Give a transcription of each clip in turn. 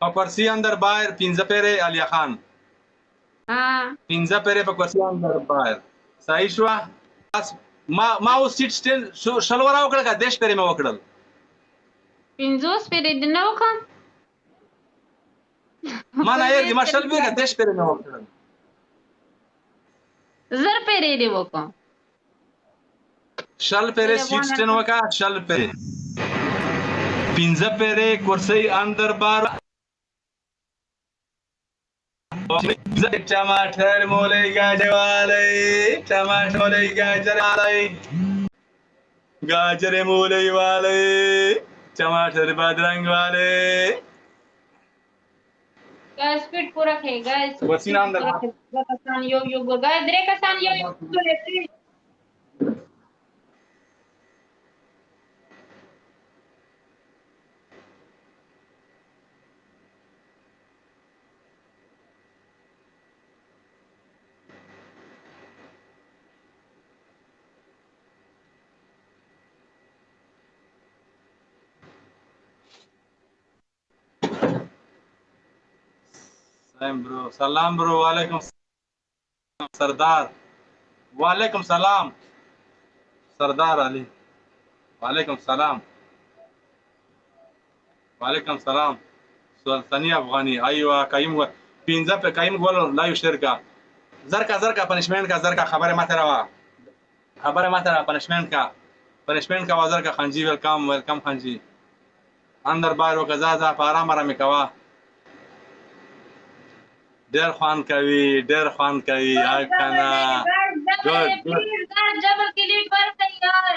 په کرسي اندر بایر 15 پیره علیا خان. 15 پیره په کرسي اندر بایر. صحیح شو. ما اوس سیټ سټیل شل ورا وکړه کا دیش پیره مې وکړل. 50 پیره دې نه وکړ. ما نه یې ما شل پیره دیش پیره مې وکړل. زر پیره دې وکړ. شل پیره سیټ سټین وکړه شل پیره. 15 پیره کرسي اندر بار. टमाटर मोले गाजर वाले टमाटर मोले गाजर वाले गाजर मोले वाले टमाटर बदरंग वाले गाइस स्पीड पूरा है गाइस वसी नाम दर कसान यो गाइस दरे कसान यो برو سلام برو वालेकुम सरदार वालेकुम सलाम सरदार अली वालेकुम सलाम वालेकुم सलाम سلطني افغاني ايوه قايم بينزا په قايم ګول لایو شرکا زرکا پنشمنت کا زرکا خبره ماته راوا پنشمنت کا زرکا خنجي ویلکم خنجي اندر بارو کزازا په آرام کوا ډېر خوان کوي کنه डबल क्लिक ورته یار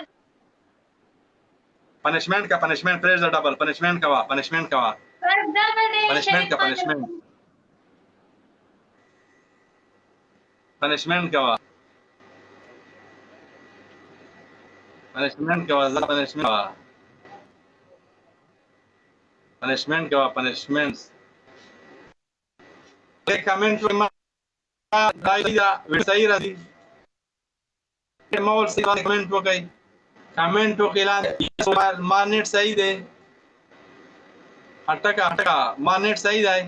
پنشمنت کا پریز ډبل پنشمنت کوا پنشمنت کوا پنشمنت کا پنشمنت کوا پنشمنت کوا پنشمنت کمنٹ ما دایدا ورسای راځي مول سی کمنٹ وکای کمنٹ وکیلان ما نیټ صحیح دی هټکا ما نیټ صحیح دی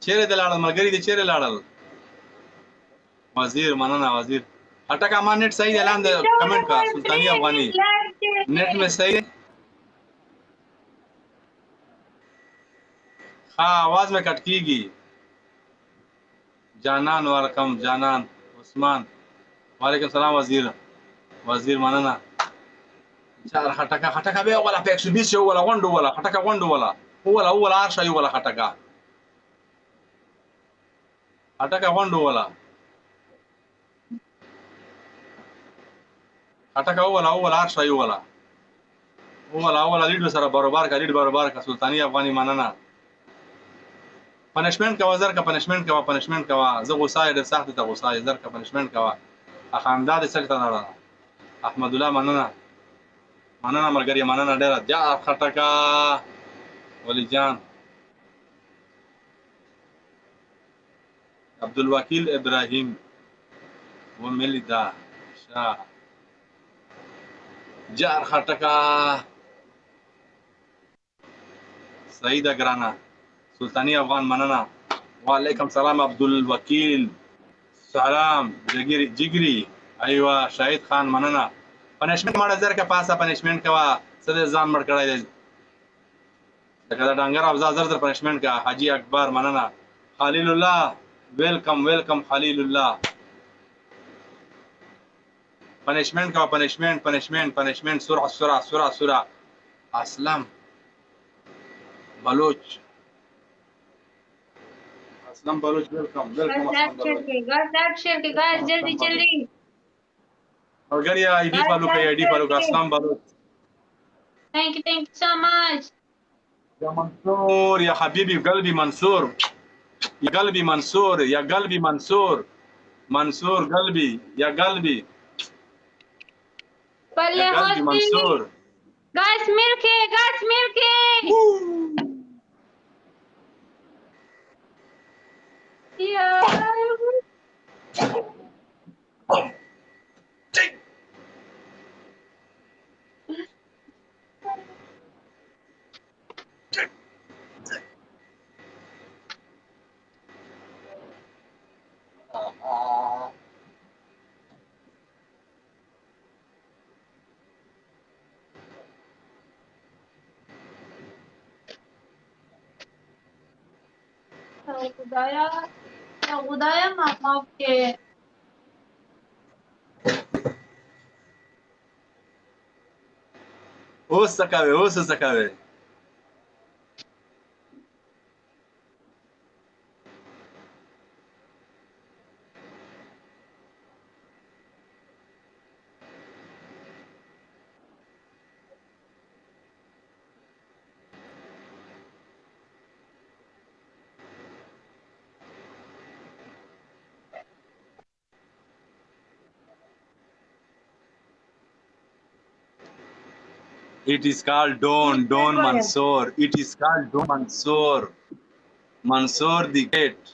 چیرې دلاړل مګری دي چیرې لاړل وزیر مننه وزیر هټکا ما نیټ صحیح دی لاندې کمنٹ کا سلطانی افغانی نیټ میں صحیح ہے हाँ आवाज में कट कीगी जानन वेलकम जानन उस्मान वालेकुम सलाम वजीर मानना चार खटका बे वला पे 120 ولا غوندو ولا خټکا غوندو ولا ارشا ولا خټکا غوندو ولا خټکا ولا ارشا ولا لیډ سره برابر کا سلطانی افغانی مننه پنشمنت کا وزر کا پنشمنت کا زه غصای د سخت ته غصای زر کا پنشمنت کا اخانداد سکتا نه احمد الله مننه مرګری مننه ډیر جا خټکا ولی جان عبدالوکیل ابراهیم وملدا شاه جار خټکا سعید اگرانا سلطانی افغان مننه وعلیکم سلام عبدالوکیل سلام جگری ایوه شاهد خان مننه پنشمنت ماړه زر کا پاسه پنشمنت کوا سده ځان مړ کړای دی دغه ډنګر افزا زر پنشمنت کا حاجی اکبر مننه خلیل الله ویلکم خلیل الله پنشمنت کا پنشمنت سرعه اسلم بلوچ वेलकम गाइस जल्दी अगर ये आईडी फॉलो का अस्सलाम Baloch thank you so much या منصور या حبيبي قلبي منصور يا قلبي منصور قلبي يا قلبي पल्ले قلبي منصور गाइस मिलके खुदाया या खुदाया माफ के اوس څه کوي اوس څه کوي It is called Don Mansoor. It is called Don Mansoor. Mansoor the Great.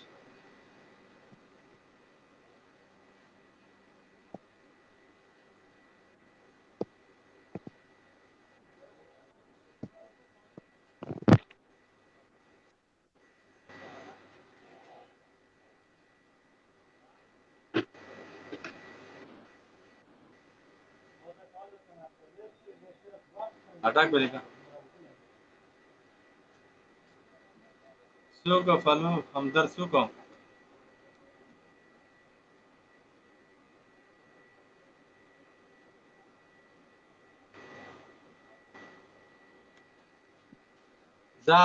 Attack करेगा सुको फलो हमदर सुको जा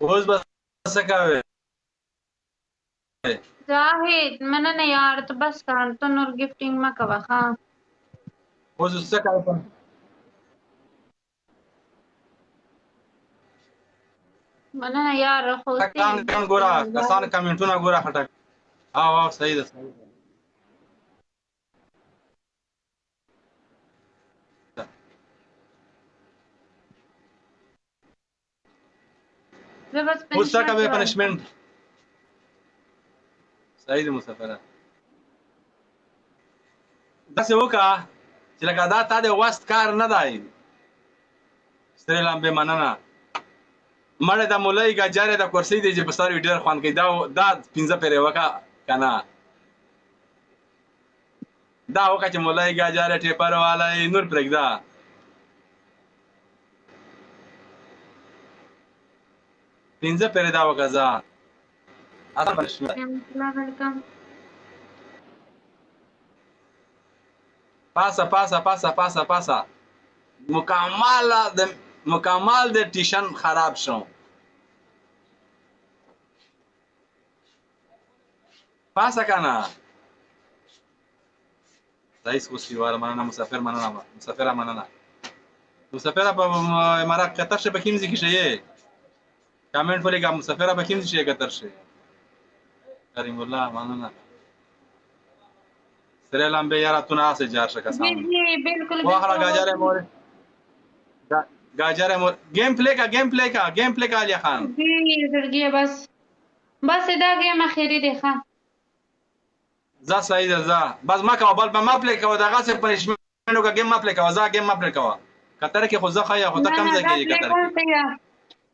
اوس بس څه کوي जाहिद मनन यार तो बस कर तो नूर गिफ्टिंग में कवा हाँ اوس څه کوي मनन यार خوستی کسان ګورا کسان کمنټونه ګورا خټک او صحیح ده صحیح ده बस اوس څه کوي پنشمنت صحیح ده مسافره داسې وکړه چې لکه دا تا د وست کار نه دی سترې لامبې مننه مړه د مولای ګاجارې د کورسۍ دی چې په سر ډېر خوند کوي دا پنځه پرې وکړه که نه دا وکړه چې مولای ګاجارې ټیپر والی نور پرېږده پنځه پرې دا وکړه زه پاسه مکمل د ټیشن خراب شو پاسه کنه رئیس خوشی واره مننه مسافره مننه مسافره په امارات قطر شه به کیمزی کې شي کامنټ ولیکه مسافره به کیمزی شي قطر شه کریم الله مننه سره لامبه یاره تو نه جار شکه سامنے जी बिल्कुल واخره گاجره مور गेम प्ले का आलिया खान जी उधर गया बस इधर गया मैं खेरी देखा जा सही जा बस ما کا بل ما پلی کا دغه څه پنشمنټو کا گیم ما پلی کا گیم ما پلی کا قطر کې خو ځخه یا خو ته کم ځای کې قطر کې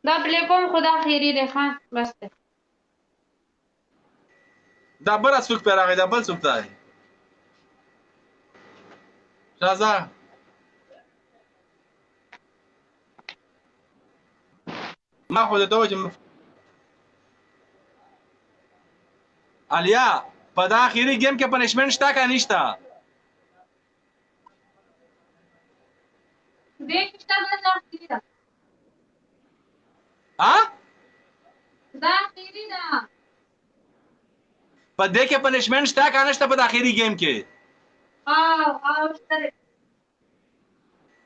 دا پلی کوم خدا خیری देखा بس دا بل څوک پر هغه دا بل څوک دی شازا ما خو ته وجه الیا په دا اخیری گیم کې پنشمنت شته کا نشته देख कितना बड़ा खीरी दा ها دا खीरी दा په دې کې پنشمنت شته کا نشته په دا اخیری گیم کې سره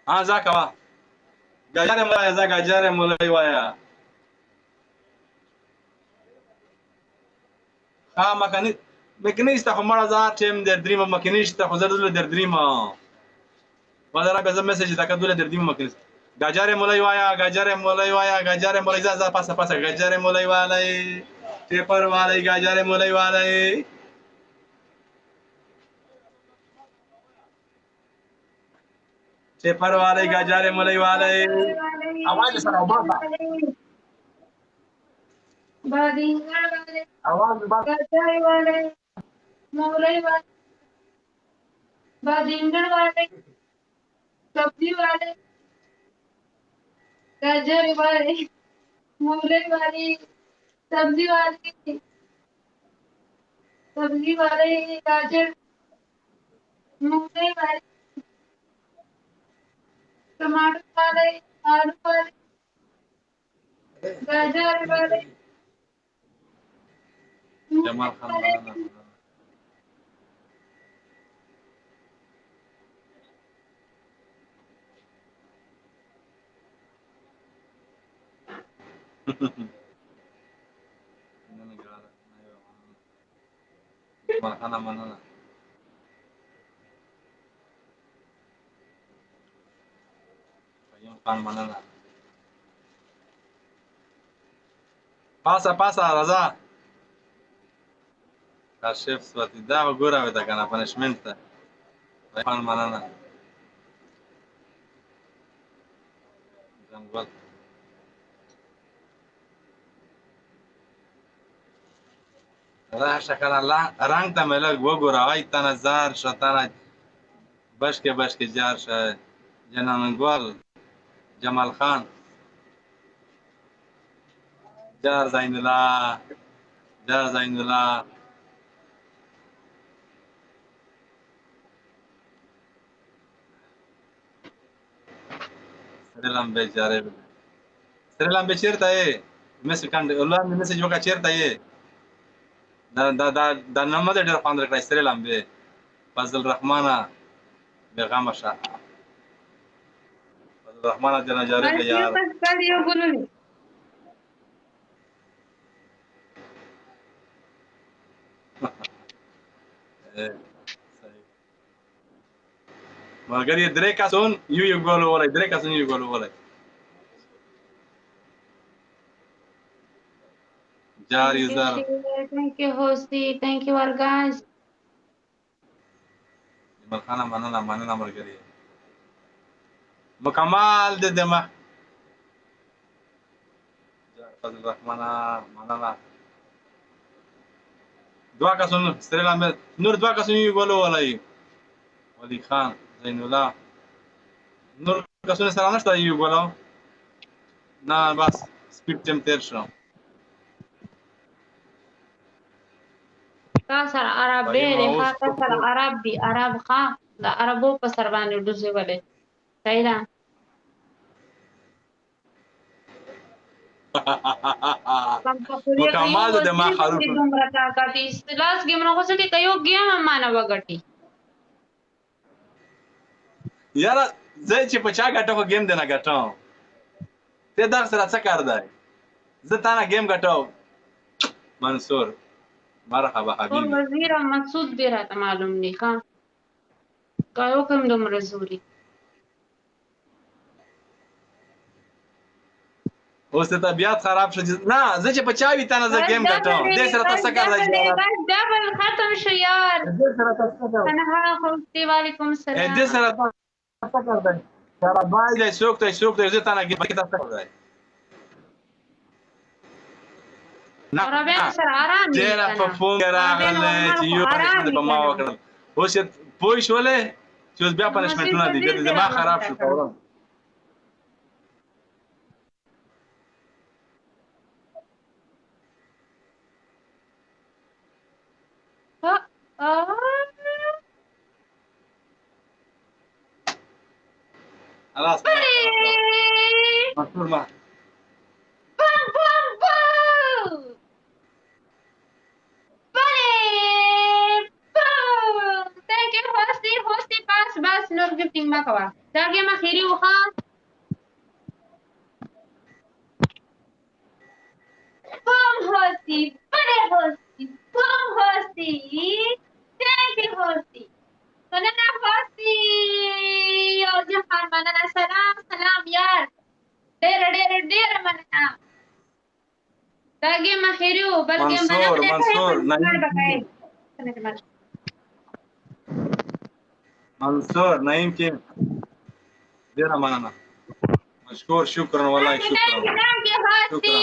ها ځا کا گاجره مولای وایا ها مکنیسته خو مړه ځا ټیم در دریم مکنیسته خو زر در دریم ولر به زم میسج تا کدل در دریم مکنیسته گاجره مولای ځا پاسه گاجره مولای والای ټیپر والای گاجره مولای والای ټیپر والای گاجره مولای والای आवाज سره وباسه बादींगड़ वाले आवाज गजाई वाले मौलई वाले बादींगड़ वाले सब्जी वाले गाजर वाले मौलई वाली सब्जी वाले, सब्जी वाले, गाजर, मूली वाले, टमाटर वाले, आलू वाले, गाजर वाले, जमाल मूली खान वाले। बनाना जमाल खान बनाना Fayum Khan Manana. Pasa, pasa, Raza. Kashif swati da gura veda kana punishment. Fayum Khan Manana. Jangwal. راح شكل الله رانك تملك وقرا هاي تنزار شطانة بشكي بشكي جار جنان نقول جمال خان جار زين الله جار زين الله سريلان بيجاري سريلان بيشيرتا ايه مسج كان والله مسج وكا شيرتا ايه دا نمد ډېر خوند راکړی سريلان بي فضل الرحمن بغمشة فضل الرحمن جنا جاري बस ये यार बस कर यो बोलो ايه صحيح مگر ये درې کسون یو ګول ولای درې کسون یو ګول ولای جار थैंक यू युजर शेर, थैंक यू होस्टी, थैंक यू अर्गाज। ملخانه مننه مرګري مکمل د دمه فضل الرحمن مننه دوا کسون سريلان نور دوا کسون یو ګول ولای ولي خان زين الله نور کسون سره نشته یو ګول نه بس سپیډ تم تیر شو كاسر عرب فایم بيري خا اوس كاسر عرب بي عرب خا دا عربو پسر باندې ډوزي ولې صحیح कम पकुड़िया कयो مکمل د دمه होती خروف कि गुमरता काटी इस्तिलास गेम नको सके कयो गेम माना वगटी یاره زه چې په چا ګټه خو ګیم دی نه ګټم ته دغه سره څه کار دی زه تا نه ګیم ګټم منصور مرحبا और حبیبي वजीर मकसूद भी रहता मालूम नहीं का कयो कम दुम रसूली اوس ته طبیعت خراب شو نه زه چې په چا وي تا نه زه बस ګیم ګټم دې سره تاسو څه کار دی یاره बस डबल खत्म शो यार دې سره تاسو څه کار तनहा खुशी वालेकुम دې सलाम سره تاسو څه کار دی یاره بای دی څوک دی زه تا نه ګیم کې تاسو څه کار دی نه और अब सर आराम नहीं ډېره په करना فون کې راغله چې یو پنشمنټ په ما وکړل اوس یې پوه شولې چې اوس بیا پنشمنټونه دي ګرځي دماغ خراب شو فورا خلاص مشهور ما بوم بوم بوم بوم thank you hosti bas nur gifting ma kawa dage ma khiri uha boom hosti boom hosti thank you hosti manana hosti yo jahan manana salam yaar dera manana dage ma khiri u balki منصور manana منصور نعيم كيف ديرها معنا مشكور شكرا والله شكرا Thank you, Hosti.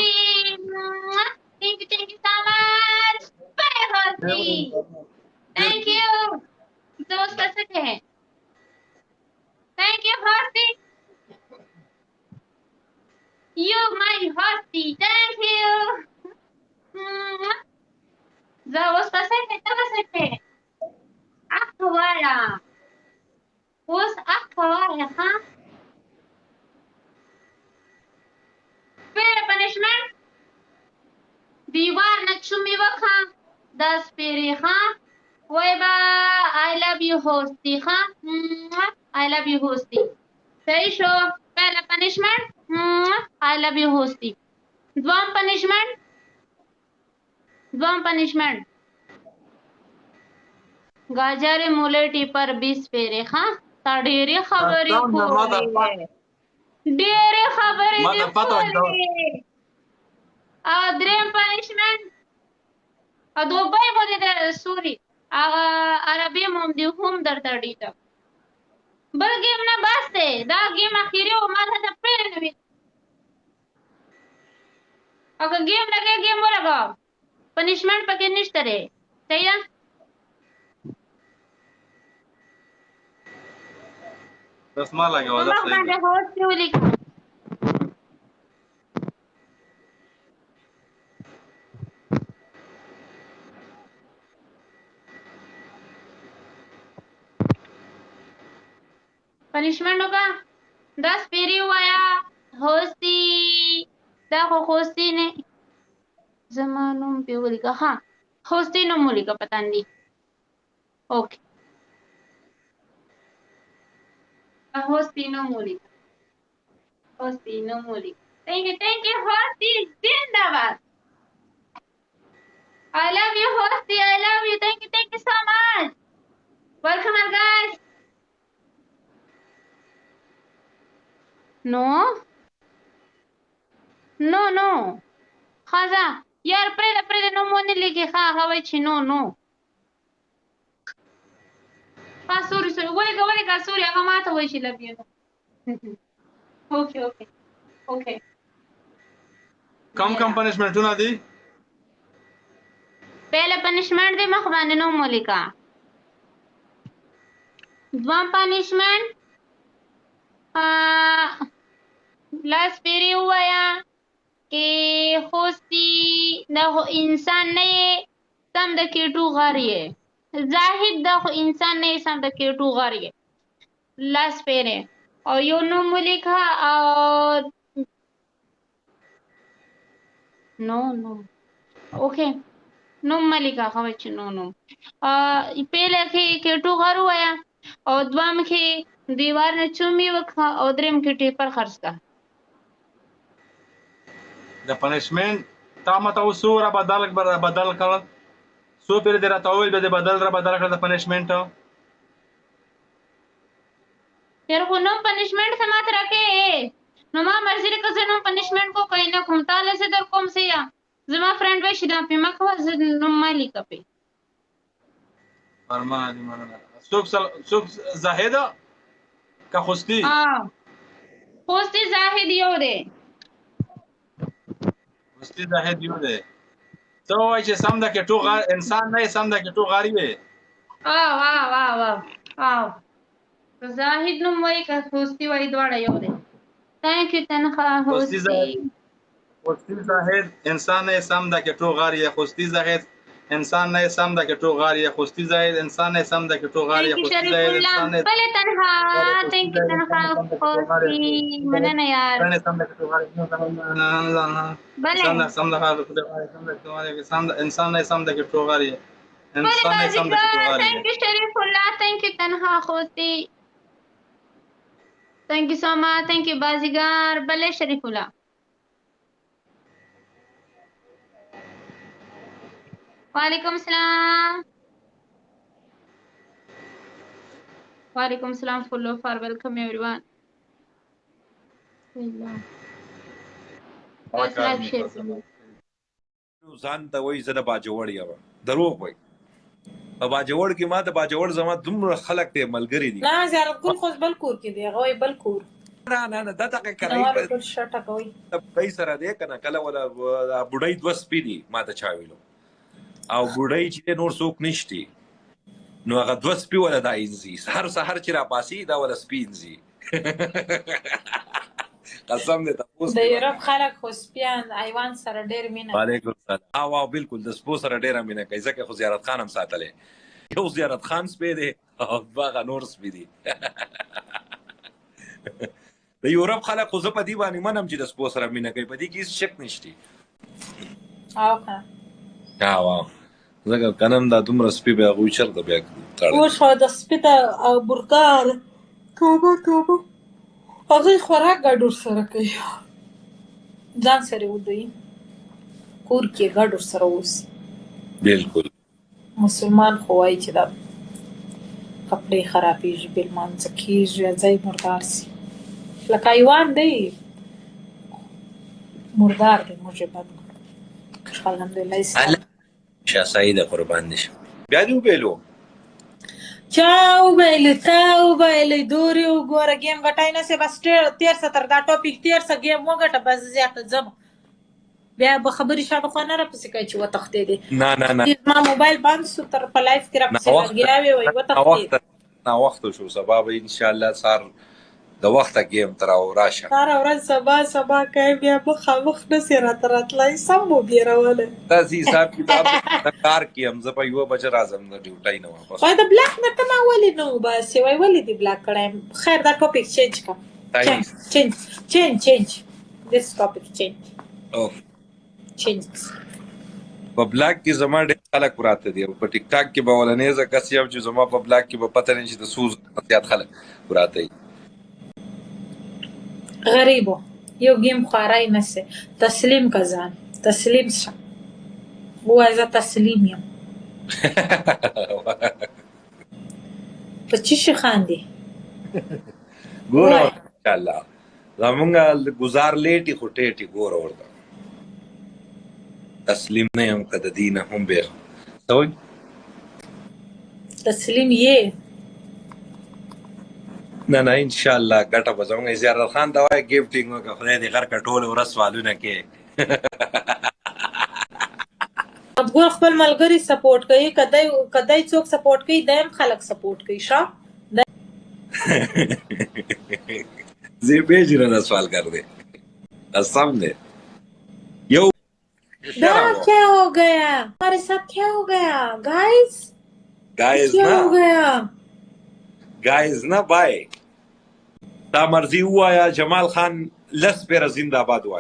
Thank you so much. Bye, Hosti. Thank you. दोस्त कैसे थे? Thank you, Hosti. You, my Hosti. Thank you. وایه ښه. فعل پنشمنټ دیوار نه چومې وکړه 10 پیرې ښه. وایه به I love you هوستی ښه. I love you هوستی. صحیح شو. فعل پنشمنټ I love you هوستی. دوام پنشمنټ गाजर मुलेटी पर 20 फेरे हाँ ता ढेरे खबरी खोले ढेरे खबरी दी खोले द्रेम पनिशमेंट दुबई बोले दे सॉरी عربی موم دی هم در تړی تا بل گیم نه باسته دا گیم اخیری او ما ته پیل نه وی اگر گیم لگے گیم ولګا پنشمنٹ پکې نشته ره صحیح ده. بس ما لګا ولا صحیح باندې هوس دی ولیکم پنشمنٹ ہوگا 10 پیری ہوایا ہوستی دا خو خوستی نے زمانوں پہ ولیکا ہاں خوستی نو مولیکا پتان دی اوکے ہوستی نو مولیکا thank you ہوستی زندہ باد I love you ہوستی I love you thank you so much welcome guys no خازا یار پرې نو مونږ لیکي هغه وای چې نو سوري ولې کا سوري هغه ماته وای چې لبي اوکے کم پنشمنټونه دي پہله پنشمنٹ دی مخ باندې نو مولیکا دوام پنشمنٹ لاس پیری ہوایا کہ خوستی دا خو انسان نه سم د کېټو غاریه زاهد دا خو انسان نه سم د کېټو غاریه لاس پیره او یو نو ملیکا او نو اوکے نو ملیکا خو چې نو پهله کې کېټو غارو وایا او دوام کې دیوار نه چومي وکړه او دریم کې ټیپر خرڅه د پنشمنت تا مته وسوره بدل کړ سو پیر دې راته وویل به دې بدل کړ د پنشمنت یار خو نو پنشمنت سمات راکې نو ما مرزي لري که نو پنشمنت کو کوي نه کوم تعالی سي در کوم سي یا زما فرند وای شي دا په مخه نو مالک په فرما دي مننه سوق زاهد کا خوستی خوستی زاهد یو دی خوستی زاهد یو دی ته وای چې سم د کېټو غار انسان نه سم د کېټو غاری وي واو زاهد نو وای کا خوستی وای دواړه یو دی ثانک یو تنخوا خوستی زاهد انسان نه سم د کېټو غاری خوستی زاهد انسان نه سم د کېټو غاری خوستی زاهد انسان نه سم د کېټو غاری خوستی زاهد انسان نه بل تنها ثانک یو تنخوا خوستی مننه یار نه سم د کېټو غاری بل سم د انسان نه سم د کېټو غاری انسان نه سم د کېټو غاری ثانک یو شریف الله ثانک یو تنها خوستی ثانک یو سو مچ ثانک یو بازیګر بل شریف الله وعلیکم السلام فولو فار ویلکم ایوریون ځان ته وایي زه د باجوړ یم دروغ وایي په باجوړ کې ما د باجوړ زما دومره خلک ته ملګري دي نه زیارت ګل خو بل کور کې دی هغه بل کور نه دا ته کوي ټول شټه کوي کای سره دی کنه کله ولا بډای دوس پی دي ما ته چا ویلو او بډای چې نور څوک نشتی نو هغه دوس پی ولا داینزي هر سحر چې را پاسي دا ولا سپینزي قسم دې تاسو د یورپ خلک خو سپیان ایوان سره ډېر مینه وعلیکم السلام او بالکل د سپو سره ډېر مینه کوي ځکه خو زیارت خان هم ساتلې یو زیارت خان سپی دی او باغ نور سپی دی د یورپ خلک خو زه په دې باندې منم چې د سپو سره مینه کوي، په دې کې هېڅ شک نشته. او که ځکه که نن دا دومره سپي به هغوی چېرته بیا تړي. اوس خو د سپي ته او برګار توبه هغوی خوراک ګډ ورسره کوي، ځان سره یې ودوي، کور کې یې ګډ ورسره اوسي. بلکل مسلمان خو وایي چې دا کپړې خرابېږي، بې لمانځه کېږي، ځای مردار سي. لکه حیوان دی مردار دی، موږ یې بد کړو. الحمدلله اسلام شاه سعیده قربان دي شه. بیا دې وبیلو چا وبایلې تا وبایلې دورې وګوره ګیم ګټای نه سې بس تېر سه تر دا ټاپک تېر سه ګیم وګټه بس زیاته ځم بیا به خبرې شاته خوا نه راپسې کوي چې وتښتېدې. نه زما موبایل بند سو تر په لایف کې راپسې لګیا وې وایي وتښتېدې. ناوخته شو، سبا به انشاءالله سهار د وخته ګیم ته راشه. سهاره ورځ سبا کوې بیا مخامخ نسې راته راتلی، سم مو بیرولی. داسې حساب کتاب د کار کې یم، زه په 1 بجه راځم د ډیوټۍ نه واپس. وایي د بلاک نه ته ما ولې نه وباسې؟ وایي ولې دې بلاک کړی یم؟ خیر دا ټاپک چینج کړه، چینج دس ټاپک چینج په بلاک کې زما ډېر خلک پراته دي، په ټیک ټاک کې به اولنی زه کس یم چې زما په بلاک کې به پته نه چې د څو زیات خلک پراته دي. غریبو یو گیم خوارای نسه، تسلیم که ځان، تسلیم شه، ووایه زه تسلیم یم. په چی شي خاندې؟ ګوره انشاءالله زمونږ ګزار لیټي خو ټیټي، ګوره ورته تسلیم نه یم که د دې نه هم بېخ څه وایي تسلیم یې نه انشاءالله ګټه به زموږ زیارت خان ته وایي ګفټینګ وکړه، خدای دې غر کړه ټوله ورځ سوالونه کې. ګور خپل ملګري سپورټ کوي، کدی څوک سپورټ کوي دایم خلک سپورټ کوي. ښه زه بیجره نه سوال کر دے قسم دے یو دا کیا ہو گیا ہمارے ساتھ، کیا ہو گیا گائز کیا ہو گیا گائز نا بھائی تا مرضی ہوا جمال خان لس پیر زندہ آباد ہوا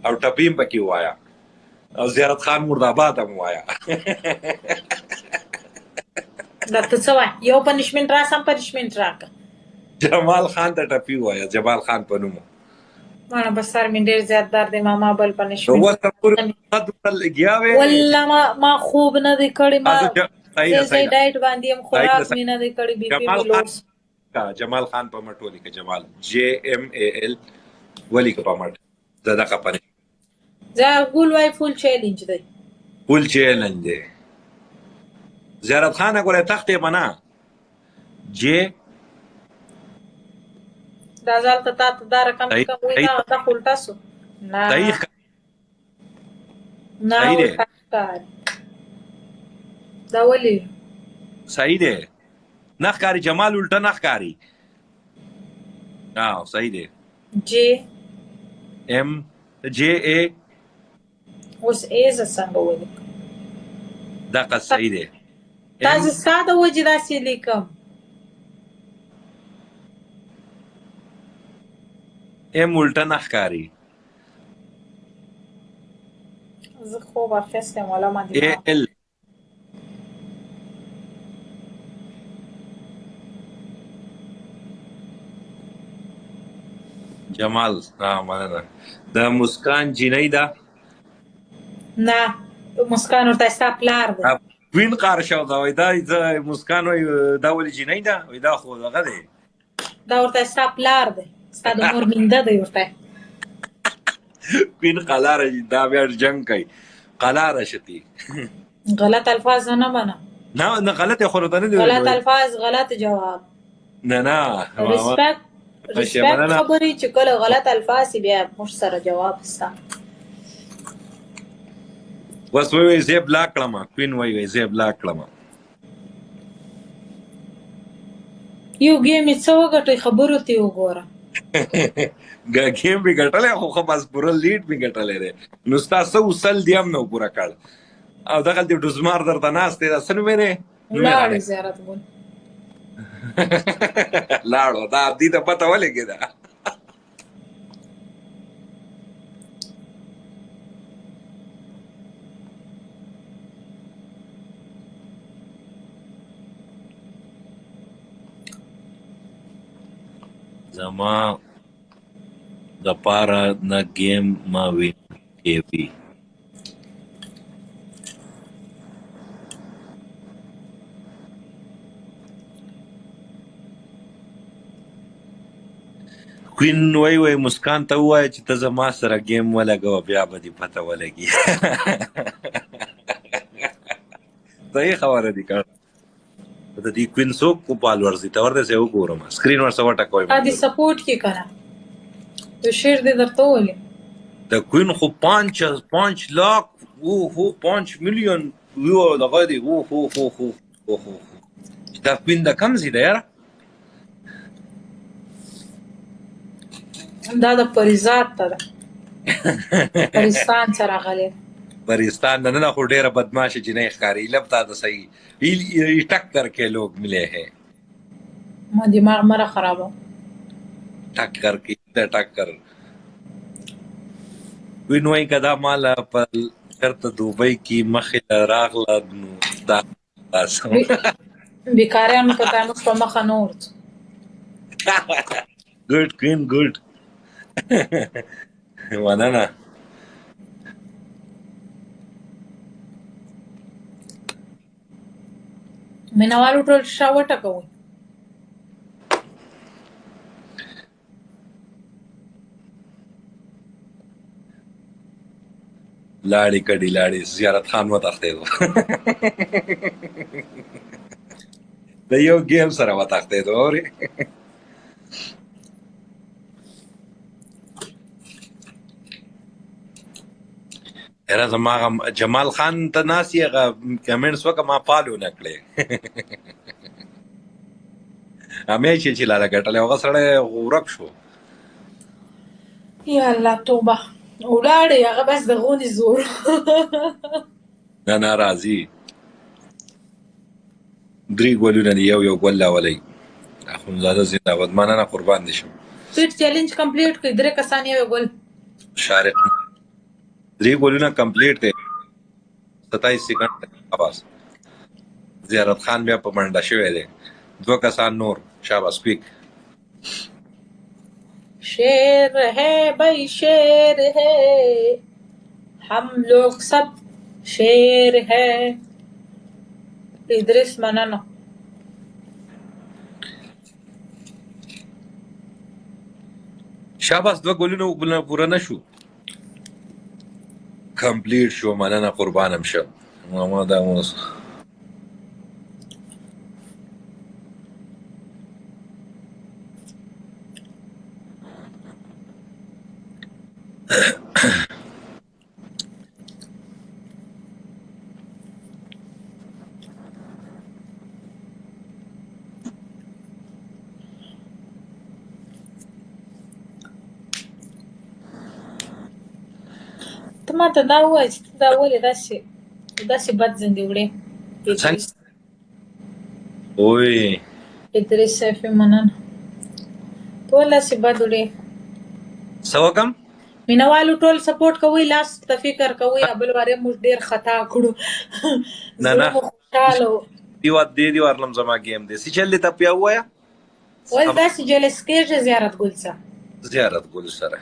اور ٹپیم پکی ہوا اور زیارت خان مرد آباد ہم ہوا ته څه وایي یو پنشمنټ راسم پنشمنټ راکړه. جمال خان ته ټپي وایه، جمال خان په نوم مانه بس سر مې ډېر زیات درد دی ماما بل پنشمنټ والله ما خوب نه دی کړی، ما ډایټ باندې یم، خوراک مې نه دی کړی، بي پي مې لوس. جمال خان په مټ ولیکه، جمال JMAL ولیکه په مټ دغه پنه زاګول وای فول چیلنج دی، فول چیلنج دی. زیارت خان اگر تخت بنا جے دا ځل ته تاسو دا رقم کوم وای دا خلټا سو نه صحیح نه دا ولی صحیح دی نخکاری جمال الټا نخکاری صحیح دی JA اوس ایز څنګه ولی دا که صحیح دی تاسو ساده وجه داسې لیکم ام الټا نخکاری زه خوب اخیستم ولا ما دی AL جمال مننه د مسکان جینۍ ده نه مسکان ورته ستا پلار دی وین قار شو دا وای دا مسکان وای دا ولې جینۍ ده وای دا خو دغه دی دا ورته ستا پلار دی ستا د مور مینده دی ورته وین قلاره دا بیا جنگ کوي قلاره شتي غلط الفاظ نه منه نه غلط خورده نه دی غلط الفاظ غلط جواب نه ریسپیکټ خبرې چې کله غلط الفاظ بیا موږ سره جواب ستا بس وای زه بلاک کړم کوین وای زه بلاک کړم یو گیم څه وګټي خبرو ته وګوره گیم به ګټلې خو بس پورا لیډ به ګټلې ده نو تاسو وسل دیم نو پورا کړ او دغه د ډوزمار درته ناس ته سن مې نه لاړ زیارت ګل لاړو دا دې ته پته ولګېده. زما د پاره نه ګیم ما وین کوي. کوین وای مسکان ته ووایه چې ته زما سره ګیم ولګوه بیا به دې پته ولګي. صحیح خبره دي کړه. د دې کوین څوک په فالوورز دي ته ورته وګورم سکرین ورسره وټکوئ. دې سپورټ کې کنه تو شیر دې درته ولې د کوین خو 5 लाख هو 5 مليون یو دغه دی هو دا کوین د کم زی دی یاره دا د پریزاد ته ده پریستان سره غلی پریستان نه خو ډیره بدمعاشه جنۍ ښکاري لبتا د صحیح یہ ٹکر کے لوگ ملے ہیں ما دماغ مرا خراب ہو ٹکر کی ٹکر وینوئی کدا مالا پر کرت دوبئی کی مخل راغلا نو دا بیکاریانو په تاسو په مخه نور ګډ کوین ګډ ونانا مینوالو ټول شاوټه کوي لاړې کډې لاړې زیارت خان وتښتېدو د یو ګیم سره وتښتېدو اورې یاره زما جمال خان ته ناست یې هغه کمنټس وکړه ما فالو نه کړې همیشه چې لاله ګټلی هغه سړی ورک شو یا الله توبه ولاړې هغه بس د غونې زور نه راځي 3 ګولونه دي یو ګول راولئ اخونزاده زنده‌باد مننه قربان دي شم سویټ چیلنج کمپلیټ کړئ 3 کسان یو ګول شارق 3 ګولونه کمپلیټ دي 27 سکند آواز زیارت خان بیا په منډه شوی دی 2 کسان نور شاباش کویک शेर है भाई शेर है हम लोग सब शेर है इद्रिस मनाना شاباش 2 ګولونه پوره نشو کمپلیټ شو مننه قربانم شه ما دا اوس ما ته دا وایي چې دا ولې داسې بد زندې وړې اوی ادریس صافي مننه ټول داسې بد وړې څه وکم مینوالو ټول سپورټ کوئ لاس ته فکر کوئ بل واره موږ ډېر خطا کړو نه خوشحاله دی ورلم زما گیم دی سی چل ته پیا وایا ول داسې جلس کېږي زیارت ګل سره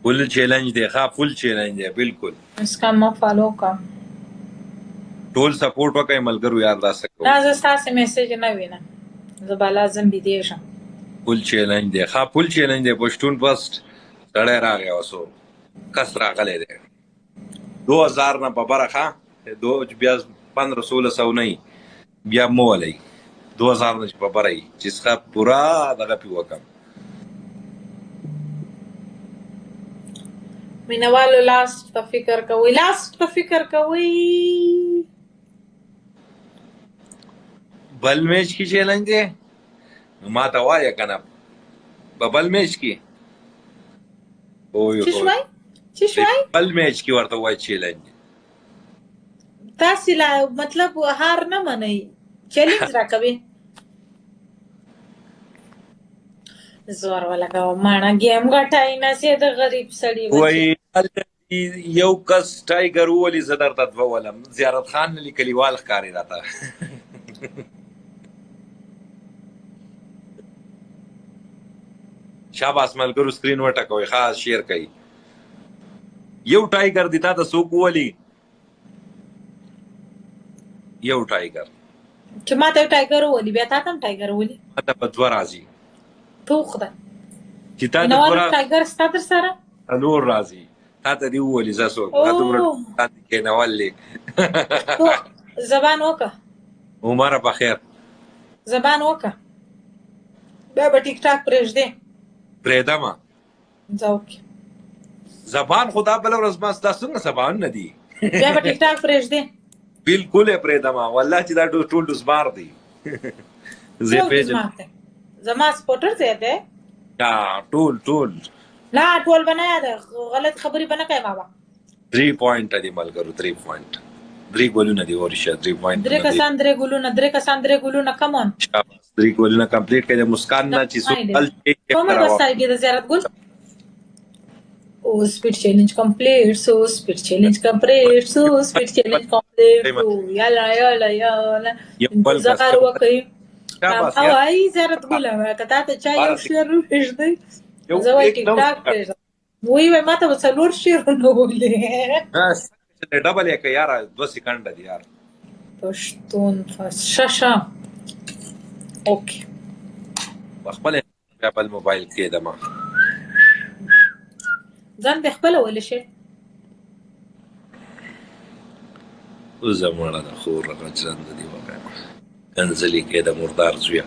فل چیلنج دی ښه فل چیلنج دی بالکل اس کا ما فالو کا ټول سپورټ وکړئ ملګرو یار دا څه کوو دا زه ستاسې میسج نه وینم زه به لازم بېدېږم فل چیلنج دی ښه فل چیلنج دی پښتون پسټ سړی راغی اوسو کس راغلی دی 2000 نه په بره ښه بیا 1500 نه بیا مو ولی 2000 نه چې په بره یي چې څخه پوره دغه پې وکړم مینوالو لاست په فکر کوئ بل میچ کی چیلنج دی ما ته وایه که نه په بل میچ کې څه شوی بل میچ کې ورته وایي چیلنج تاسې لا مطلب هار نه منئ چیلنج راکوي زور ولګوه ماڼه ګیم ګټای نسې د غریب سړي وای یو کس ټایګر وولي زه درته دوه ولم زیارت خان علي کلیوال ښکاري راته شاباس ملګرو سکرین وټکوئ خاص شیر کوي یو ټایګر دی تا ته څوک وولي یو ټایګر چې ما ته یو ټایګر وولي بیا تا ته هم ټایګر وولي ما ته په دوه راځي تو خدای چې تا ته نو دوه ټایګر ستا در سره نور راځي تا ته دې وولي زه څوک دومره کېنولې زبان وکړه عمره په خیر زبان وکړه بیا به ټیک ټاک پرېږدې پرېږدمه ځه وکړې زبان خدا بله ورځ ما ستا څنګه زبان نه دي بیا به ټیک ټاک پرېږدې بالکل یې پرېږدمه والله چې دا ټول ډوزمار دی زه پېژنم زما سپورټر دی دی ټول نه ټول به نه یاده غلط خبرې به نه کوې بابا 3 پوینټه دي ملګرو 3 پوینټ 3 ګولونه دي ورشه 3 پوینټ 3 کسان 3 ګولونه کمون 3 ګولونه کمپلیټ کړي مسکان نه چې سو ال کومه وسای کې د زیارت ګل او سپیډ چیلنج کمپلیټ سو سپیډ چیلنج کمپلیټ یالا زغار وکي او ای زیارت ګل کته ته چا یو شیر وښدي زه وای ټیک ټاک وای ماته وڅلور شیرونه ولې ډبل یک یار 2 سکند دی یار پښتون شاشه اوکې خپل خپل موبایل کې دما ځان به خپل ول شي زموږه د خور غچند دی وګه انځلي کې د مردار زویا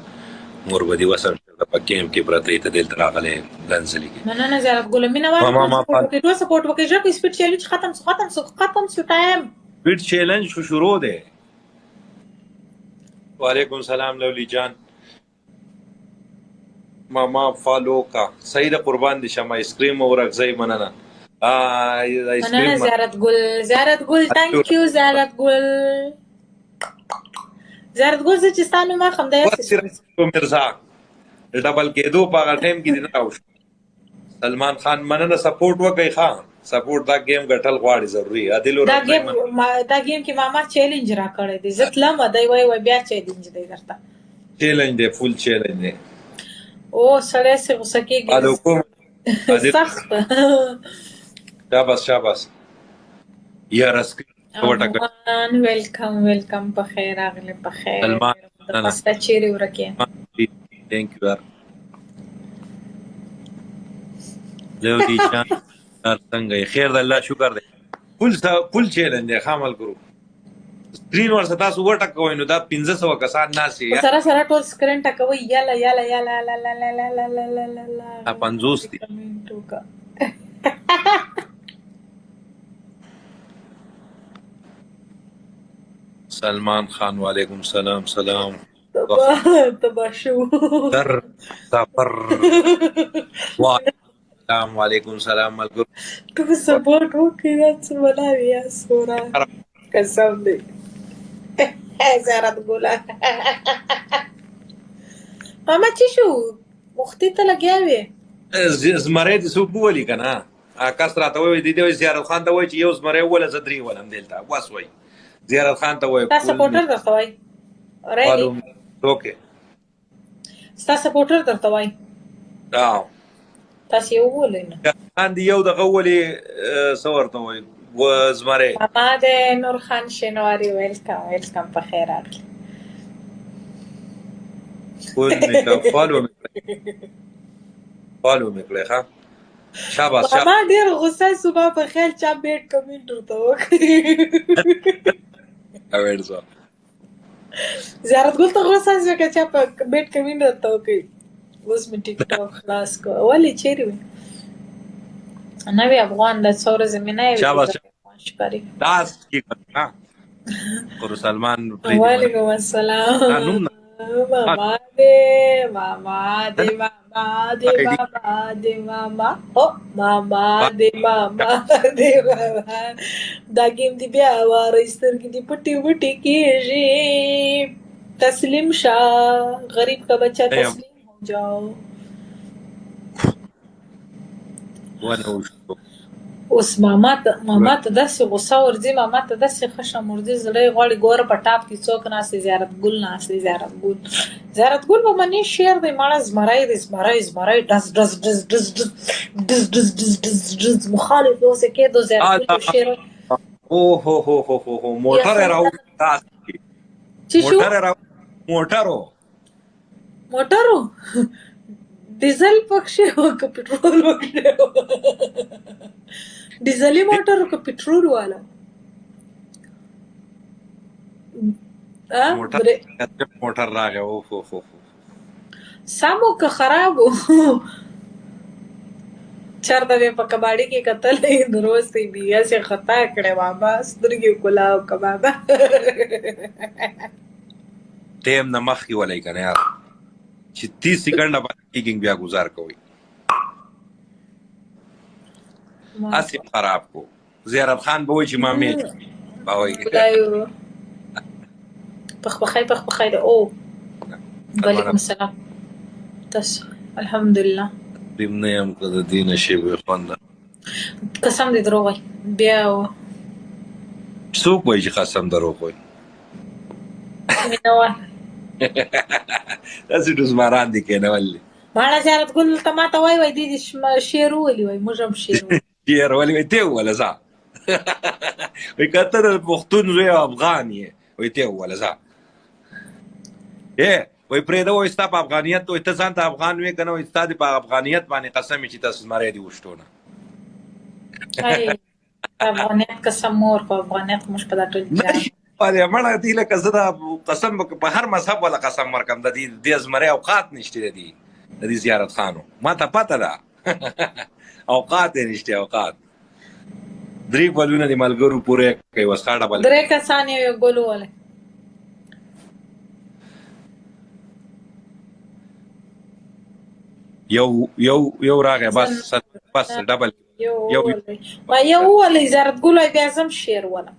مور بدی وسم د پکېم کې پرته ته دل تراغله انځلي کې نه زیارت ګل مینا وای کې تو سپورټ وکړي چې سپیډ چیلنج ختم شو ټایم سپیډ چیلنج شروع ده وعلیکم سلام لولی جان ماما فالو کا صحیح ده قربان دي شمه اسکریم او رغزي مننه مننه زیارت ګل ثانک یو زیارت ګل چې ستانو ما خم ده مرزا ډبل کېدو په ټیم کې نه راوښ سلمان خان مننه سپورټ وکي خان سپورټ دا گیم ګټل غواړي ضروري عادل دا گیم کې ماما چیلنج را کړی دی زتلم دای وای بیا چیلنج دی درته چیلنج دی فول چیلنج دی او سړی سه وسکیږي الو کوم سخت شاباس یا رسک وټک ویلکم په خیر راغلی په خیر پستا چیرې ورکه ثانک یو لودي جان څنګه خیر د الله شکر دی فل چیلنج دی خامل کرو سکرین ور ستا سو وټکوي نو دا 1500 کسان ناسي سره ټول سکرین ټکوي یالا ا 50 دي سلمان خان وعلیکم سلام تباشو در سفر السلام علیکم سلام ملګرو تو سپورټ وکړه چې ولاوي یا سورا قسم دې زیارت ګولا ماما چې شو وختي ته لګیاوي زمره دې سو بولی کنه کس راته وای دي زیارت خان ته وای چې یو زمره ولا زدري ولم دلته واس وای زیارت خان ته وای تاسو سپورټر درته وای راځي اوکې تاسو سپورټر درته وای تاسو یو ولینه اندي یو دغه ولي صورته وای وزمره ماما د نور خان شنواری ویلکم په خیر راغلی کول می فالو میکړه ها شاباس ماما ډیر غوسه صبح په خیر چا بیٹ کمنټ ورته وکړي اورځه زیارت ګل ته غوسه چې چا په بیٹ کمنټ ورته وکړي اوس می ټیک ټاک خلاص کو ولی چیرې نوی افغان د څور زمينه وي شاباس شکرې داس کی ها قر سلمان وعلیکم السلام Mama de mama de mama de mama de mama. Oh, mama de mama de mama. دا گیم دی بیا واره سترګې دی پټي وټي کېږي. تسلیم شاه غریب کا بچہ تسلیم ہو جاؤ. اوس ماما ته داسې غوسه ورځي، ماما ته داسې خشم ورځي، زړه یې غواړي ګوره په ټاپ کې څوک ناست دی، زیارت ګل ناست دی. زیارت ګل به منې شعر دی ماړه، زمری دی، زمری ډز ډز ډز ډز ډز ډز ډز ډز ډز ډز مخالف اوسې کېدو زیارت ګل شعر. اوه موټر راو چې شو موټرو ډیزل پکښې و که پټرول پکښې و؟ ډیزلي موټر که پټرول والا؟ موټر راغی. سم و که خراب و؟ چرته مې په کباړي کې کتلی نو روز ته یې بیا هسې خطا کړی بابا، سترګې کلاو که بابا. ټیم نه مخکې ولی که نه یار چې 30 سیکنډه باندې کیکینګ بیا گزار کوئ. اسې خراب کو. زیارت خان به وایي چې ما میچ به وایي پخپخی ده. او وعلیکم السلام. تاسو الحمدلله دیم نه یم که د دې نشي به خونده قسم دې دروغ وایي بیا څوک وایي چې قسم دروغ وایي؟ مینهوال داسې ډزماران دي کېنولي. ماړه زیارت ګل ته ما ته وایي دې شعر وولي وایي موږ هم شعر شعر ولې وایي ته ووله ځه وایي که ته د پښتون زوی او افغان یې وایي ته ووله ځه وایي پرېږده وایي ستا په افغانیت وایي ته ځان ته افغان وې که نه وایي ستا دې په افغانیت باندې قسم وي چې تاسو زمری دې وشتو نه. افغانیت قسم مور په افغانیت موږ په دا ټول مړه دې لکه زه دا قسم په هر مذهب والا قسم ورکړم د دې زمری اوقات نشته د دې زیارت خانو ما ته پته ده اوقات یې نشته. اوقات 3 ګلونه د ملګرو پورې کوي وسخه ډبل 3 کسان یو ګل وله یو راغی بس ډبل یو وله زیارت ګل بیا زم شعر وله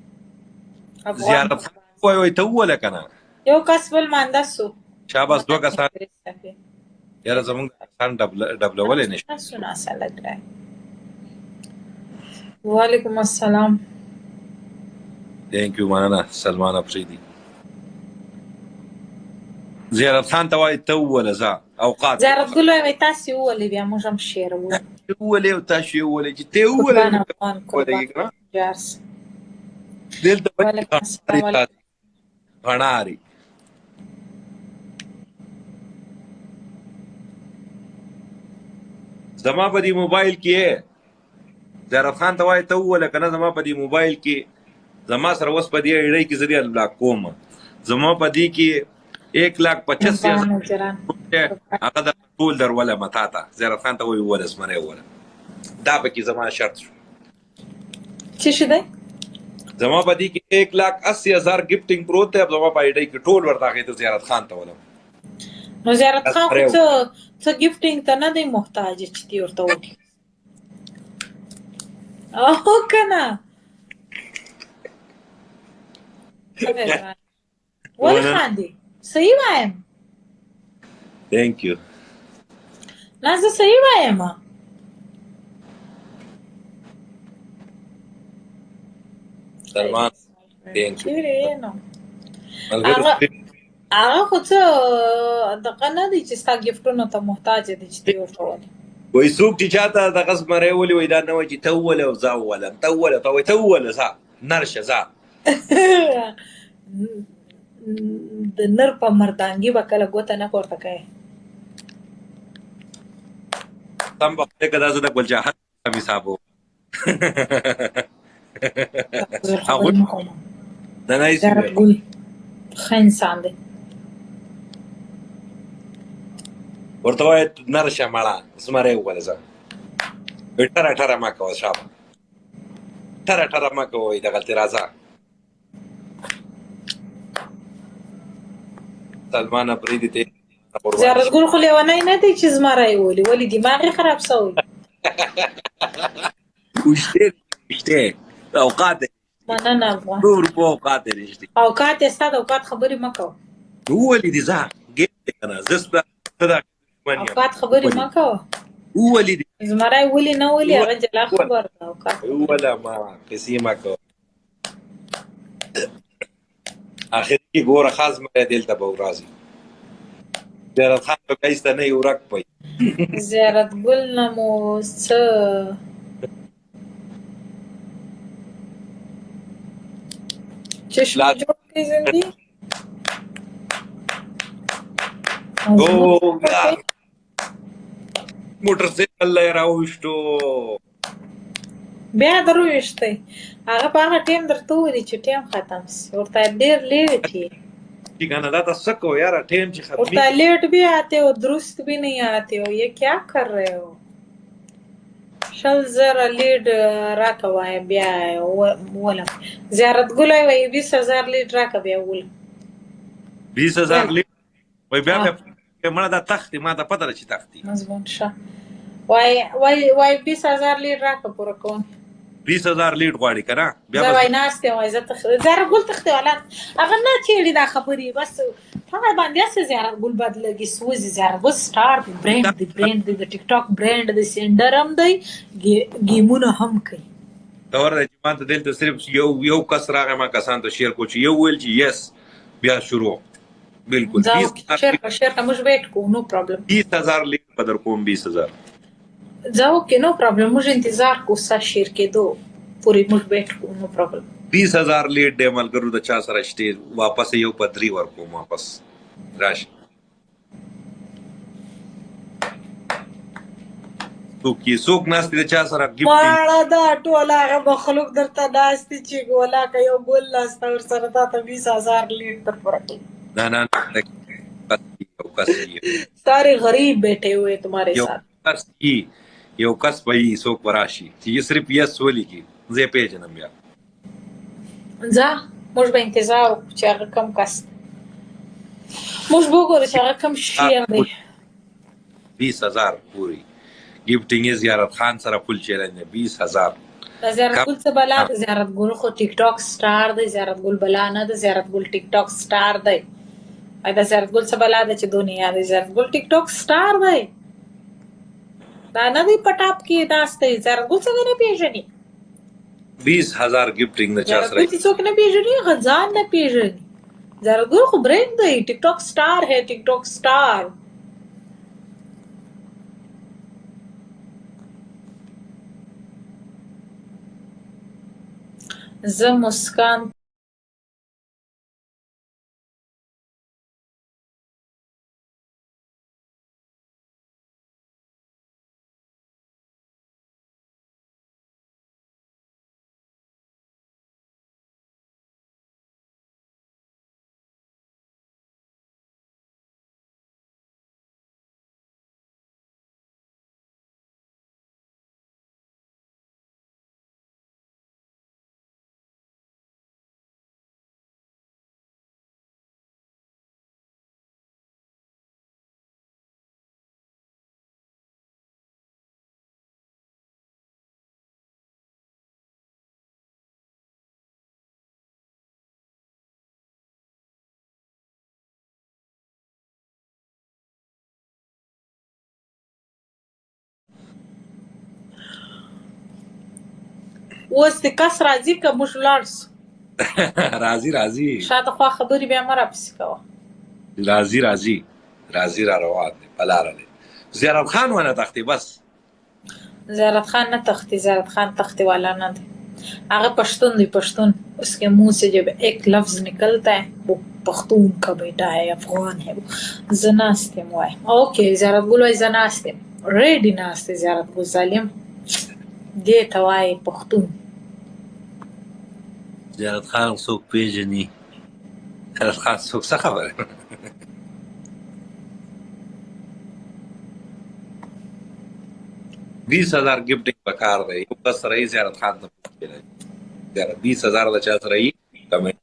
زیارت وایي ته ووله که نه یو کس بل مانده سو شاباس 2 کسان یاره زمونږ کسان ډبلولی نه شي. وعلیکم السلام. تhank you مننه سلمان افریدي. زیارت خان ته وایي ته ووله ځه اوقات زیارت ګل وایي تاسې وولئ بیا موږ هم شعر ووایو. وولئ او تاسو یې وولئ چې ته وولئ دلته غڼاري زما په دې موبایل کې زیارت خان ته وایي ته ووله که نه زما په دې موبایل کې زما سره اوس په دې ایډۍ کې زه دې انلاک کوم زما په دې کې 1,85,000 هغه د ټول درولم تا ته. زیارت خان ته وایي ووله زمری ووله دا پکې زما شرط شو. څه شي دی؟ زما په دې کې 1,80,000 ګفټینګ پروت دی. زما په ایډۍ کې ټول ورته هغې ته زیارت خان ته ولم. نو زیارت خان خو څه ګفټینګ ته نه دی محتاج چې دې ورته وکړي او که نه ولې خاندې؟ صحیح وایم؟ thank you. نه زه صحیح وایم. سلمان thank you. هغه خو څه دغه نه دی چې ستا ګفټونو ته محتاج دی چې دې ورته وولي. وایي څوک چې چاته دغه زمری ولي وایي دا نه وایي چې ته ووله او زه وولم ته ووله ته وایي ته ووله ځه نرشه ځه د نر په مردانګي به کله ګوته نه پورته کوې. سم به خدای که دا زه د ګلجهاد هم حسابوم زیارت ګل ښه انسان دی. ورته وایي نرشه مړه زمری ووله ځه ټره مه کوه شابه ټره مه کوه وایي دغلتې راځه سلمان افریدي ته زیارت ګل خو لیونی نه دی چې زمری ولي ولې دماغ یې خراب سوی وشته اوقات مننه افغان نور په اوقات رښتې اوقات یې ستا د اوقات خبرې مه کوه ولې دي ځه ګېټ کنه زستا صدا اوقات خبرې مه کوه ولې دي زمری ولي نه ولي هغه جلا خبر ده اوقات ولا ما قسې ما کوه اخر کې ګوره خاص مې دلته به ورازي زیارت خان په کایسته نه یو رک پي زیارت ګل نه مو څه چشم جوړ کړي زندگی موټر سایکل لای راوښتو بیا درويشته هغه په هغه ټیم درته وری چې ټیم ختم شي ورته ډیر لیټ ही ठीक है ना दादा सको यार टेम जी खत्म ورته لیट भी आते हो दुरुस्त भी नहीं आते हो ये क्या कर रहे हो شل زره لیډ راکوای بیا ولا زیارت ګلای وای 20000 لیډ راک بیا ول 20000 لیډ وای بیا مړه دا تختي ما ته پته چې تختي مضمون شه وای 20000 لیډ راک پوره کوم 20000 لیډ غواړي کنه بیا دا وای ناشته وای زه زیارت ګل تخته ولا هغه نه چیړي دا خبري بس هغه باندې اسه زیارت ګل بدلږي سوزي زیارت ګل سٹار برند د ټیک ټاک برند د سندر هم دی گیمونه هم کوي تور د جماعت دلته صرف یو کس راغی ما کسان ته شیر کو چې یو ویل چې یس بیا شروع بالکل شیر کا مش ویټ کو نو پرابلم 20000 لیډ بدر کوم 20000 जाओ के नो प्रॉब्लम मुझे इंतजार को सा शेर के दो पूरी मुझ बैठ को नो प्रॉब्लम 20000 لیډ ډیمل ګرو د چا سره شته واپس یو پدری ورکو واپس راش تو کی سوق ناس د چا سره ماړه دا ټوله هغه مخلوق درته ناستي چې ګولا کوي ګول لاس تر سره تا ته 20000 لیډ تر فرق نه सारे गरीब बैठे हुए तुम्हारे साथ یو کس به څوک وراشي چې صرف یس ولي کی زه پیژنم بیا ځه موږ به انتظار چې هغه کم کس موږ وګورو چې هغه کم شیر دی 20000 پوری گیفټینګ زیارت خان سره فل چیلنج 20000 زیارت ګل څه بلا زیارت ګل خو ټیک ټاک سٹار دی زیارت ګل بلا نه دی زیارت ګل ټیک ټاک سٹار دی دا زیارت ګل څه بلا د چې دنیا دی زیارت ګل ټیک ټاک سٹار دی دا نه دی پټاپ کې داسته زیارت ګل څنګه نه پیژني 20000 گیفټینګ د چا سره ګل څوک نه پیژني غزان نه پیژني زیارت ګل خو برند دی ټیک ټاک سٹار ہے ټیک ټاک سٹار زه مسکان اوس د کس راځي که موږ ولاړ سو راځي شاته خوا خبرې بیا مه راپسې کوه راځي را روان دی په لاره دی زیارت خان ونه تختي بس زیارت خان نه تختی زیارت خان تختی والا نه دی هغه پشتون دی پشتون اس کے منہ سے جب ایک لفظ نکلتا ہے وہ پختون کا بیٹا ہے افغان ہے زناستم وای اوکے زیارت ګل وای زناستم ریډی ناسته زیارت ګل ظالم دې ته وای پختون زیارت خان څوک پیژني زیارت خان څوک څه خبره 20000 गिफ्टिंग पकार रही है बस रही ज़ियारत खान तो 20000 का चांस रही कमेंट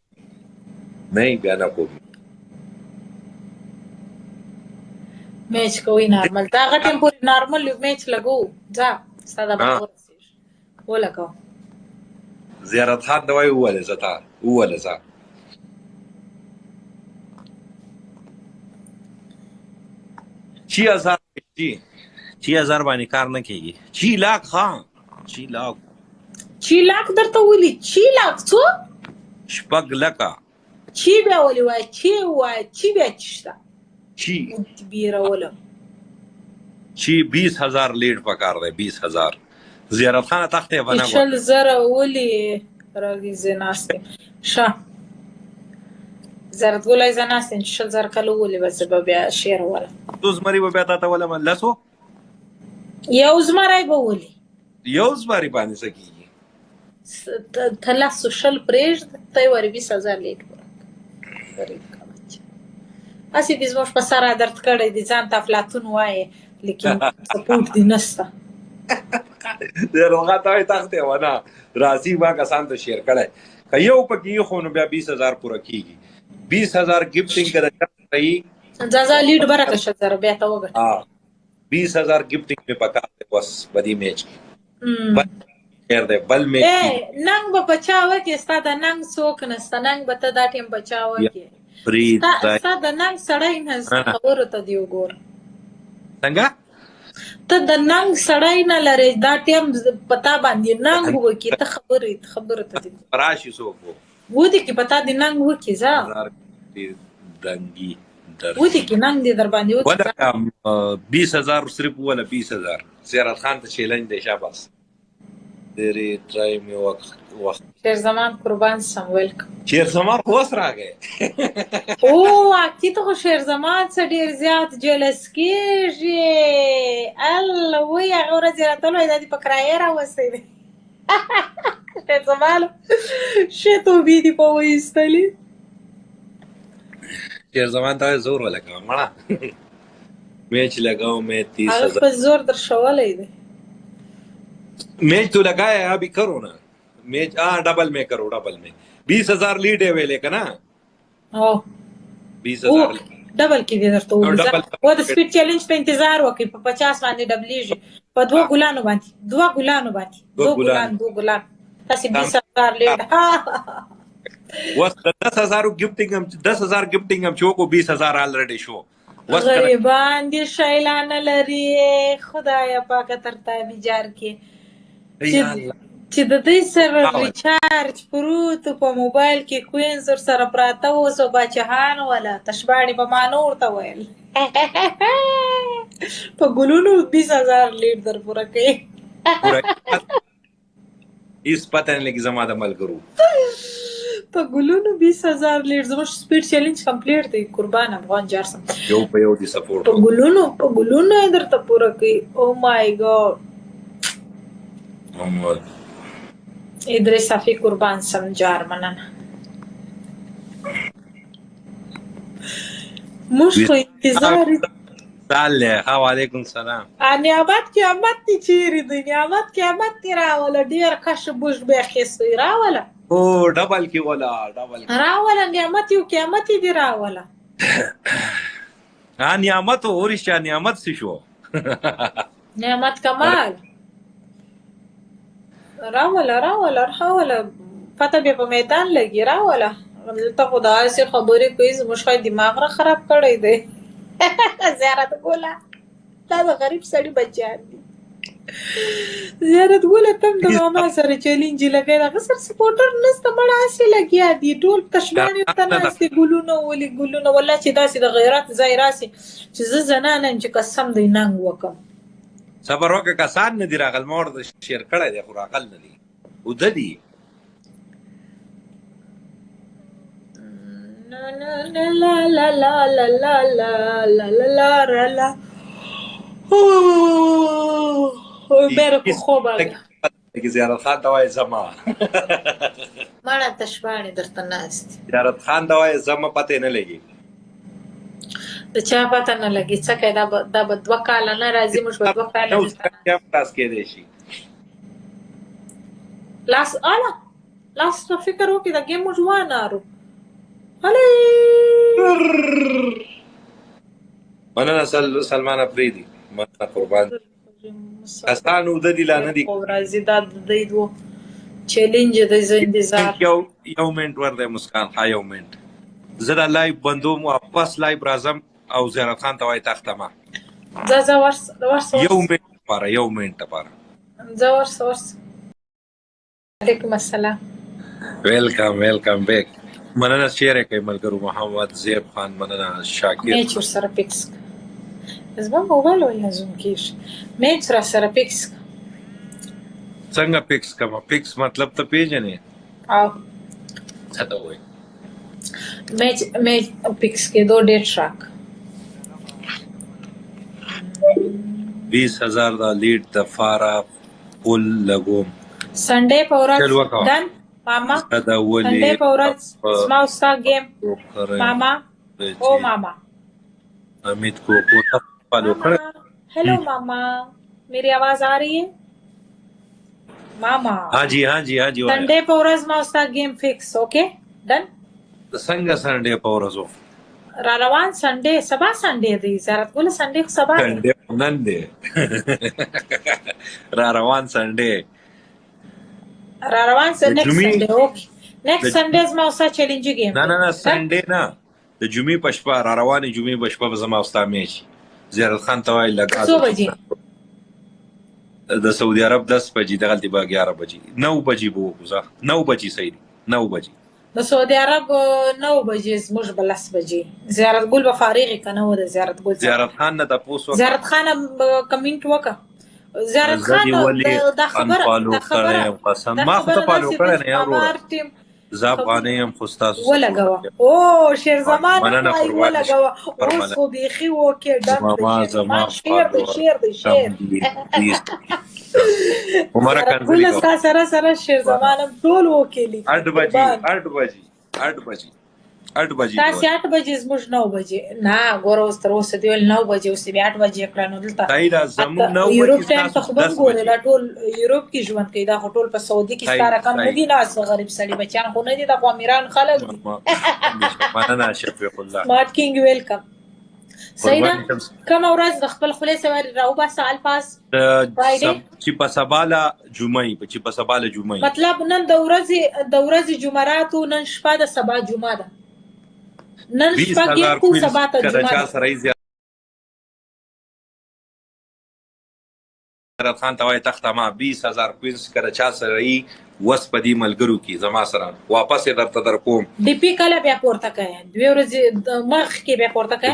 नहीं बयाना को میچ کوي نارمل دا غټم پورې نارمل میچ لګو ځه ستاده به ورسېږي ولګو زیارت خان دوای وله زتا وله ز 6000 باندې کار نه کیږي 6 लाख ها 6 लाख درته ولي 6 लाख څو شپږ لکه چی بیا ولي وای چی بیا چشتا چی بیره ولا چی 20000 لیډ پکار دی 20000 زیارت خان تخته ونه شل زره ولي راګي زناستي شا زرت ګولای زناستي شل زر کلو ولي بس بیا شیر ولا دوز مری بیا تا ولا لاسو یو زمرای به ولي یو زمری باندې سکیږي تلاسو شل پرېږ ته وری 20000 لیټ اسی دې زموږ په سره درد کړی دي ځان ته افلاطون وایي لیکن سپورټ دې نشته دروغه ته تخته ونه راځي ما کسان ته شیر کړی که یو پکې خو نو بیا 20000 پوره کیږي 20000 گیفټینګ کړه صحیح ځا لیډ برکه شتره بیا ته وګټه 20000 گیفټینګ په پکا بس بدی میچ خیر دی بل میچ ننګ به بچاوه کې ستاده ننګ څوک نسته ننګ به ته دا ټیم بچاوه کې ستاده ننګ سړی نه خبرو ته دی وګور څنګه ته د ننګ سړی نه لري دا ټیم پتا باندې ننګ وکي ته خبره ته دی راشي څوک و دې کې پتا دی ننګ وکي ځا دنګي ودی کې ننګ دې در باندې وکي 20000 صرف ولا 20000 زیارت خان ته چیلنج دی شاباس ډېرې ټرای مې وخت شیر زمان قربان سم ویلکم شیر زمان اوس راغی او اکی ته خو شیر زمان څه ډېر زیات جلس کېږي الله وی هغه ورځ یې راته ویل دا دې په کرایه راوستی دی شیر زمان ښې توبې دې په وایستلې شیر زمان ته زور ولګوه مړه میچ لگاؤ میں 30000 هغه په زور در شولی دی میچ تو लगाया है अभी करो ना मैच डबल में करो डबल में 20000 लीड है वेले का ना او 20000 ډبل کې دې درته وایي و د سپیډ چیلنج ته انتظار وکړي په 50 باندې ډبلیږي په دوه ګلانو باندې دوه ګلان تاسو 20000 لیډ وس 10000 गिफ्टिंग हम चोको 20000 ऑलरेडी शो غریبان دي شایلانه لري خدایا پاکه ترته میجار کې چې د دې سره ریچارج پروت په موبایل کې کوینز سره پراته اوسو بچهان ولا تشباړي به مانو ورته ویل په ګلونو 20000 لیټ در پوره کوي اس پته نه لګي زما د عمل کرو په ګلونو 20000 لیټ زموږ سپیډ چیلنج کمپلیټ دی قربان افغان جارسم یو په یو دي سپورټ په ګلونو درته پوره کوي او مای ګاډ محمد ادریس صافی قربان سم جار مننه مش خو انتظار صالح علیکم السلام نعمت قیامت تی چیرې دی نعمت قیامت تی راوله ډیر کش بوش به خسته راوله او ډبل کې ولا ډبل راوله نعمت یو قیامت دی راوله نعمت اورشا نعمت څه شو نعمت کمال راوله پته به په میدان لګي راوله ته خدای سي خبرې کوي زموږ دماغ را خراب کړی دی زیارت ګوله دا د غریب سړي بچیان دي زیارت ګوله تم د ماما سره چیلنج لګی هغه سره سپورټر نسته مړه هسې لګیا دي ټول تشبانې ورته ناستې ګلونه والله چې داسې د غیرت ځای راسي چې زه زنانه یم چې قسم دی ننګ وکم صبر وکړه کسان نه دي راغل ما ورته شیر کړی دی خو راغل نه دي اوده دي لا لا لا لا لا لا لا لا لا بیره کو خوب کې زیارت خان دوای زما مړه تشبانې درته ناست زیارت خان دوای زما پته نه لګي د چا پته نه لګي څه کوي دا به 2 کاله نه راځي موږ به 2 کاله نه تاسو کې دی شي لاس فکر وکړه دا ګیم موږ وانارو مننه سلمان افریدي مننه قربان اسان ود دي لا نه دي راځي دا د دوی دوه چیلنج دی زه انتظار یو منټ ورته مسکان ها یو منټ زه دا لایو بندوم واپس لایو راځم او زیارت خان ته وای تخته ما زه ورس یو منټ لپاره زه ورس علیکم السلام ویلکم بیک مننه شیر کوي ملګرو محمد زیب خان مننه شاکر میچ سره پکس زما موبایل ولا زوم کیش میچ سره پکس څنګه پکس کما پکس مطلب ته پیژنې او څه ته وای میچ پکس کې دو ډیټ شاک 20000 دا لیډ د فارا پول لګوم سنډے په ورځ دن ماما سنډے په ورځ اسما استا گیم ماما او ماما امید کو فالو کر हेलो मामा मेरी आवाज आ रही है मामा हाँ जी संडे पौरज मास्ता गेम फिक्स ओके डन څنګه سنډے پورزو را روان سنډے سبا سنډے دی زرت ګل سنډے سبا سنډے نن دی را روان سنډے سنډے اوکې نیکسټ سنډیز ماستا چیلنج گیم نه سنډے نه د جمعې پښپا را روانې جمعې پښپا به زما استا میچ زیارت خان توای لگا 2 بجې د سعودي عرب 10 بجې د غلطي با 11 بجې 9 بجې بو غوزه 9 بجې صحیح 9 بجې د سعودي عرب 9 بجې زموږ بلس بجې زیارت ګل به فارغ کنه و د زیارت ګل زیارت خان نه تاسو زیارت خان کمنټ وکړه زیارت خان د خبره قسم ما خو ته پالو کړه نه یارو زاب غانیم خوستاسو ولګوا او شیر زمان ولګوا اوس خو بيخي وکي ډم شیر عمر کنزلی کو سره شیر زمانم ټول وکيلي 8 بجې تاسو 8 بجې زموږ 9 بجې نه ګوره اوس تر اوسه دی 9 بجې اوس بیا 8 بجې کړنو دلته دایره زموږ 9 بجې یورپ ټایم ته خو به ګوره دا ټول یورپ کې ژوند کوي دا ټول په سعودي کې ستاره کم نه دي ناس غریب سړي بچان خو نه دي د امیران خلک دي مننه شفیق الله مارټ کینګ ویلکم سیدا کوم ورځ د خپل خلی سوال راو با سال پاس چې په سباله جمعې مطلب نن د ورځې جمعرات او نن شپه د سبا جمعه ده نن شپه کې کو سبا ته جمعه زیارت خان توای تخته ما 20000 کوینز کړه چا سره ای وس پدی ملګرو کی زما سره واپس درته در کوم ډی پی کله بیا پورته کړه 2 ورځې مخ کې بیا پورته کړه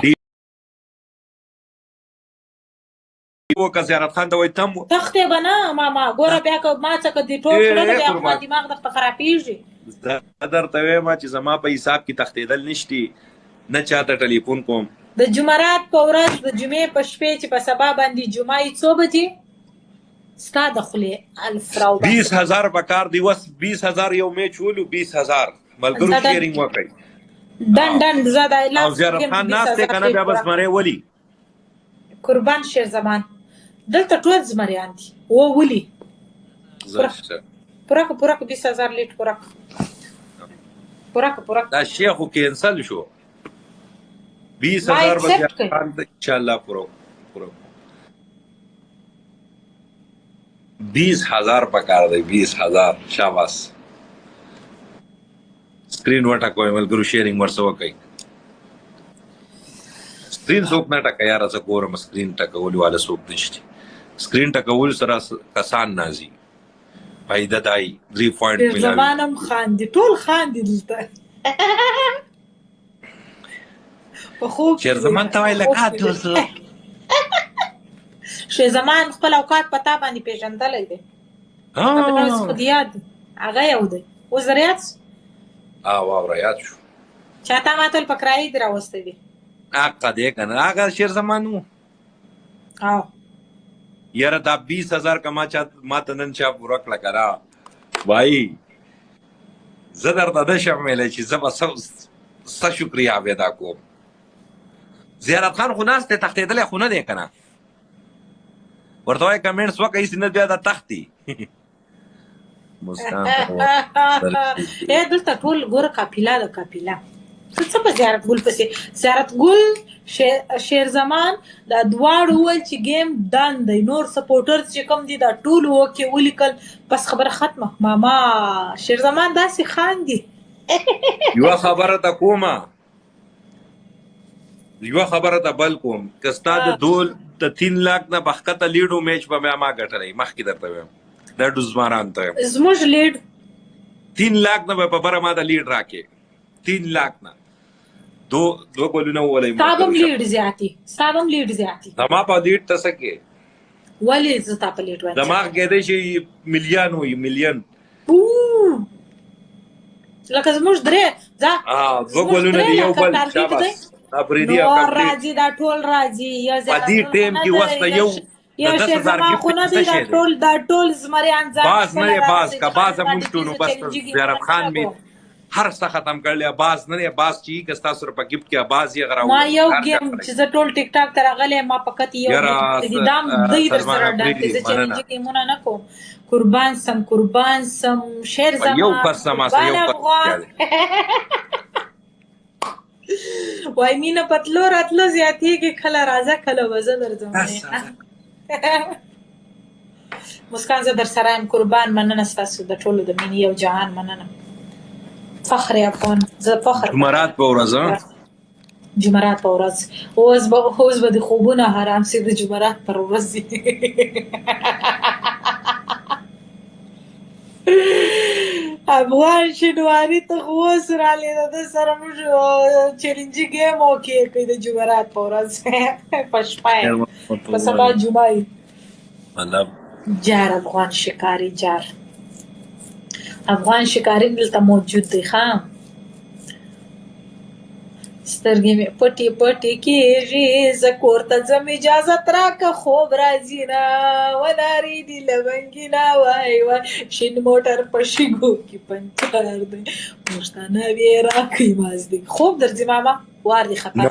او که زیارت خان دوی تم تخته بنا ماما ګوره بیا که ما څه کدي ټوپ کړه بیا خو دماغ د خرابېږي درته وایم چې زما په حساب کې تختیدل نشتی نه چاته ټلیفون کوم د جمعرات په ورځ د جمعې په شپې چې په سبا باندې جمعې 2 بجې ستا د خلی الفراو 20000 په کار دی وس 20000 یو میچ ولو 20000 ملګرو شیرینګ وکړي دن زاده او زیارت خان ناس ته کنه بیا بس مری ولی قربان شیر زمان دلته ټول زمریان دي و ولي پراک 20000 لیټ پراک دا شیخو کینسل شو 20000 بس ان شاء الله پرو 20000 پکار دی 20000 شاباس سکرین وټا کوی ملګرو شیرینګ ورسو کوي سکرین څوک نه ټکا یار څه ګورم سکرین ټکول والا څوک نشته سکرین ټکول سره کسان نازي فائدہ دای 3 پوینټ ملي زمانم خاندي ټول خاندي دلته په خوب شیر زمان ته وای لکات اوسو شیر زمان خپل اوقات پتا باندې پیژندلې دي اوس خو یاد هغه یو دی اوس ریاض واو ریاض شو چاته ماتل پکړای دراوستې دي اقا دې کنه هغه شیر زمانو یاره دا 20000 کما چا ماته نن چا پورا کړه کرا وای زدر د شامل چې زما س شکریا ادا کوم زیارت خان خو ناس ته تختیدل خو نه دی کنه ورته وای کمنټس وکړئ سینه بیا د تختی مسکان دلته ټول ګور قافله څه په زیارت ګل پسې زیارت ګل شیر زمان دا دواړو وویل چې گیم ډن دی نور سپورټرز چې کوم دي دا ټول وکې ولیکل بس خبره ختمه ماما شیر زمان داسې خاندي یوه خبره ته کومه یوه خبره ته بل کوم که ستا د دول د 3 لاک نه بخښته لیډو میچ به ما ګټلی مخکې درته وایم دا ډوزماران ته زموږ لیډ 3 لاک نه به په بره ما د لیډ راکې 3 لاک نه دو ګولونه وولئ تابم لیډ زیاتي زما په لیډ ته څه کې ولې زه تا په لیډ وایم دماغ کېدی شي ملیان وي ملیان لکه زموږ درې ځه دوه ګولونه دي یو بل شاباس افریدي او نور راځي دا ټول راځي یا په دې ټیم کې وسته یو د 10,000 کې دا ټول زمریان ځان باز نه باز کا باز مونږ ټول بس زیارت خان می هر څه ختم کړل باز نه باز چې کستا سره په گیفت کې باز یې غراو ما یو گیم چې زه ټول ټیک ټاک تر غلې ما فقط یو دام دوی در سره ډاکټر چې چیلنج کې مونږ نه کوم قربان سم شیر زمان یو قسم وای مینه پتلو راتلو زیاتېږي کله راځه کله وزه درځم مسکان زه در سره یم قربان مننه ستاسو د ټولو د مینې یو جهان مننه فخر افغان زه فخر جمعرات په ورځ جمعرات په ورځ اوس به د خوبونه حرام سي د جمعرات پر ورځ افغان شینواري ته خو اوس رالیده د سره موږ چیلنجي ګیم وکړی کوي د جمعرات په ورځ په شپه یې په سبا جمعه یې جار افغان شکاري جار افغان شکاري دلته موجود دی ښه سترګې مې پټې کېږي زه کور ته ځم اجازت راکه خوب راځي نه ولارې دي لونګینه وای شین موټر په شګو کې پنچر دی پښتانه وې راکوي مازدی خوب درځي ماما وار دي خطر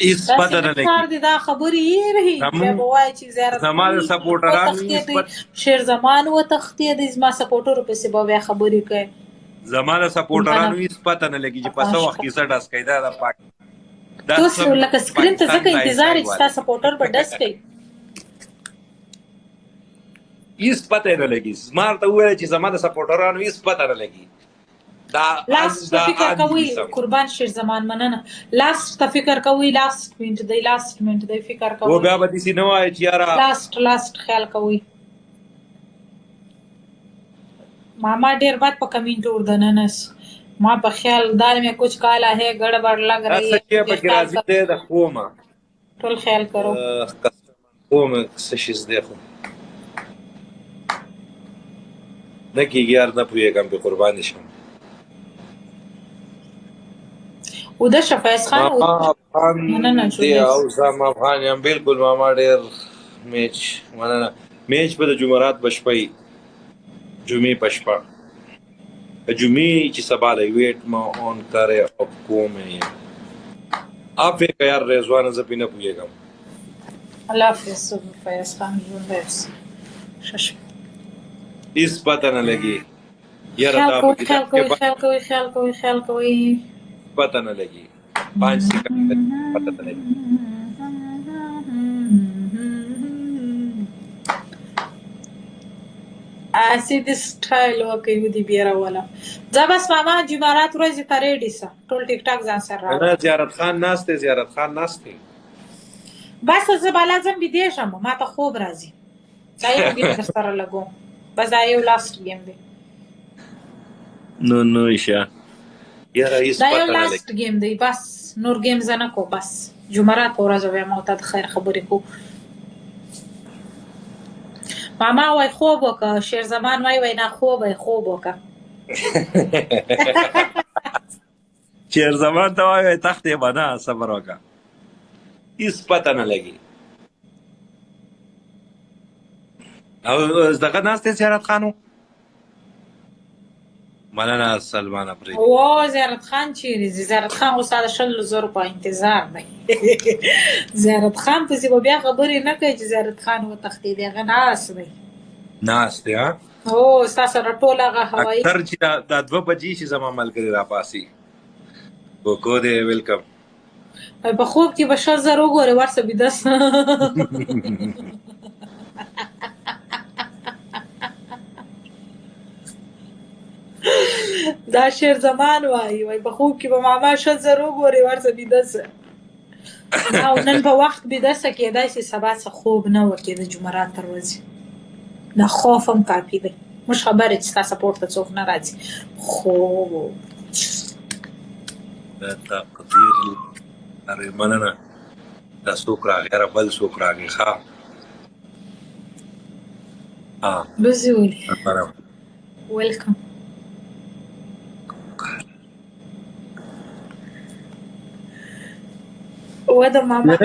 هیڅ پته نه لګي دا خبرې یې رهي بیا به وایي چې زیارت زما سپورټران شیر زمان وتښتېدی زما سپورټرو پسې به بیا خبرې کوي زمانه سپورټرانو هیڅ پته نه لګي چې په څه وخت کې څه ډس کوي دا د پاک تاسو لکه سکرین ته ځکه انتظار یې چې تاسو سپورټر به ډس کوي هیڅ پته نه لګي زما ته وویل چې زما د سپورټرانو هیڅ پته نه لګي لاست فکر کوي قربان شیر زمان مننه لاست فکر کوي لاست منټ دی فکر کوي و بیا به دې نه وای چې یاره لاست خیال کوي मामा ढेर बात पर कमेंट उड़दनस मां पर ख्याल दाल में कुछ काला है गड़बड़ लग रही है सच्चे बकराजी दे د خوما ټول خیال کرو خوما سشیز دیخو نکی یار نه پویګم به قربان شم ودا شفاعت خان مننه دی او زم افغان یم بالکل ماما ډیر میچ مننه میچ په د جمعرات بشپي جمعې پشپا جمعې چې سبا دی ویټ ما اون کرے اب کومه آپ ایک یار رضوان ز پینه پویګم الله حافظ فیاض خان جون شش اس پتہ نہ لگی یار خیال کوي پتہ نہ لگی 5 سیکنڈ پتہ نہ لگی اسید سټایل وکي ودی بیره ولا زبس ماما جمعرات ورځ ته ریډی سه ټول ټیک ټاک ځان سره را زیارت خان ناشته بس زه به لازم بده شم ما ته خوب راځي دا یو گیم سره لګو بس دا یو لاست گیم دی نو ایشا یاره هیڅ دا یو لاست گیم دی بس نور گیم زنه کو بس جمعرات ورځ به ما ته خیر خبرې کو ماما وای خوب وکړه شیر زمان وای نه خوب وکړه شیر زمان ته وای تختې بنا صبر وکړه هیڅ پته نه لګي او دغه ناسته زیارت خانو مننه سلمان افریدی او زیارت خان چیرې زیارت خان استاد شل زور په انتظار دی زیارت خان په بیا خبرې نه کوي چې زیارت خان وتښتېدی هغه ناست دی او تاسو راټول هغه هوایي اکثر چې دا 2 بجې چې زما ملګری را پاسي کوکو دی ویلکم. په خوب کې به شل زر وګورې ورسه بیده سه. دا شعر زمان وایي په خوب کې به ماما شل زر وګورې ورسه بیده سه. او نن په وخت بیده سه کېدای شي سبا څه خوب نه وکړي د جمعرات تر ورځې. دا خوف هم کافي دی. موږ خبره چې ستا سپورټ ته څوک نه راځي خو دا تقدیر لري. مننه. دا څوک راغی را بل څوک راغی. ښه بزي ولي ويلكم. وده ماما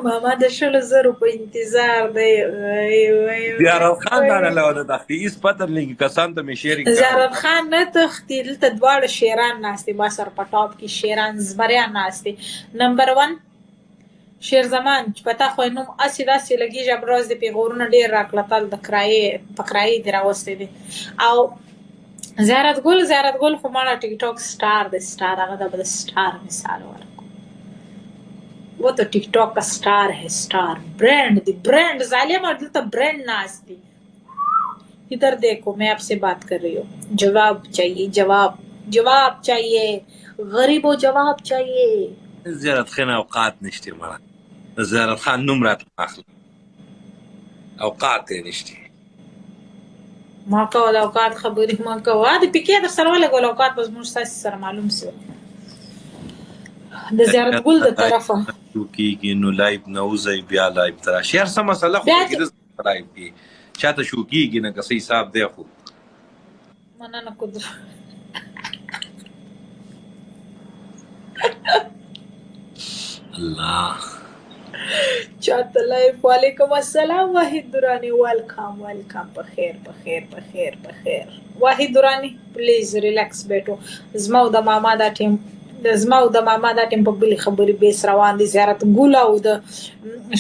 ماما د شلو زرو په انتظار دی. زیارت خان نه له د تخفیز پته لګي کسان ته می شیرینګ. زیارت خان نه تختی دلته دواړه شیران ناستي ما سر په ټاپ کې شیران زبریان ناستي. نمبر 1 شیر زمان چې پتا خو نوم اسی داسې لګي جبروز د پیغورونه ډیر راکړل د کرایې په کرایې دی راوستي دي. او زیارت ګل خو مالا ټیک ټاک سٹار د سٹار هغه د سٹار مثال ورکو. वो तो टिकटॉक का स्टार है. स्टार ब्रांड दी ब्रांड जालिम और तो ब्रांड नास्ती. इधर देखो मैं आपसे बात कर रही हूँ. जवाब चाहिए जवाब चाहिए गरीबों जवाब चाहिए. زیارت خان اوقات نشتی مړه. زیارت خان نوم راته اخلي اوقات یې نشتی. ما کول اوقات خبرې ما کوه د پکې در سره ولګول اوقات بس موږ تاسو سره معلوم سي د زیارت ګل د طرفه کیږي نو لایو نوځي بیا لایو تر شهر سم مسله خو کې د لایو کې چاته شو کیږي نه کسي حساب دی خو مننه قدر الله چاته لایو. وعلیکم السلام واحد درانی. ویلکم بخیر واحد درانی پلیز ریلیکس بیٹو. زما د ماما دا ټیم په بل خبرې بیس روان دي. زیارت ګل او د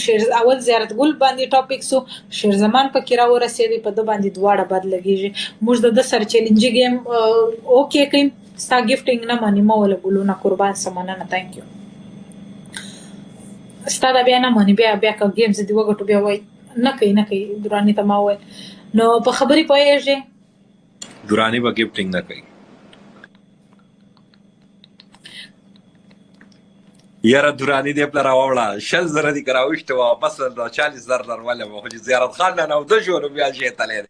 شیر اول زیارت ګل باندې ټاپک سو شیر زمان په کې را ورسېدي په د باندې دواړه بد لګیږي. موږ د سر چیلنج گیم اوکې کړم. ستا گیفټینګ نه مانی ما ولا ګلونه قربان سمنه نه ثانک یو. ستا دا بیا نه مانی بیا که گیمز دی وګټو بیا وای نه کوي درانی ته ما وای نو په خبرې پوهېږي درانی به گیفټینګ نه کوي. یاره درانی دی پلا راوړه 60,000 دی کراوښته واپس 40,000 ورولې مو خو زیارت خان نه نو د شو بیا شي تلې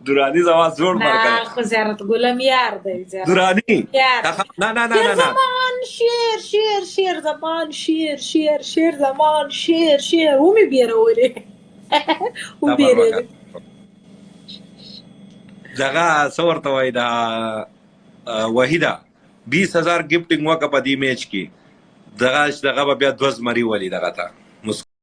درانی زما زوړ مرګ خو زیارت ګلم یار دی درانی نه زمان شیر زمان شیر ومي بیرولې دغه څورته وای دا وحیده 20,000 گیفټینګ وکړه په دې میچ کې دغه بیا 2 مری ولې دغه تا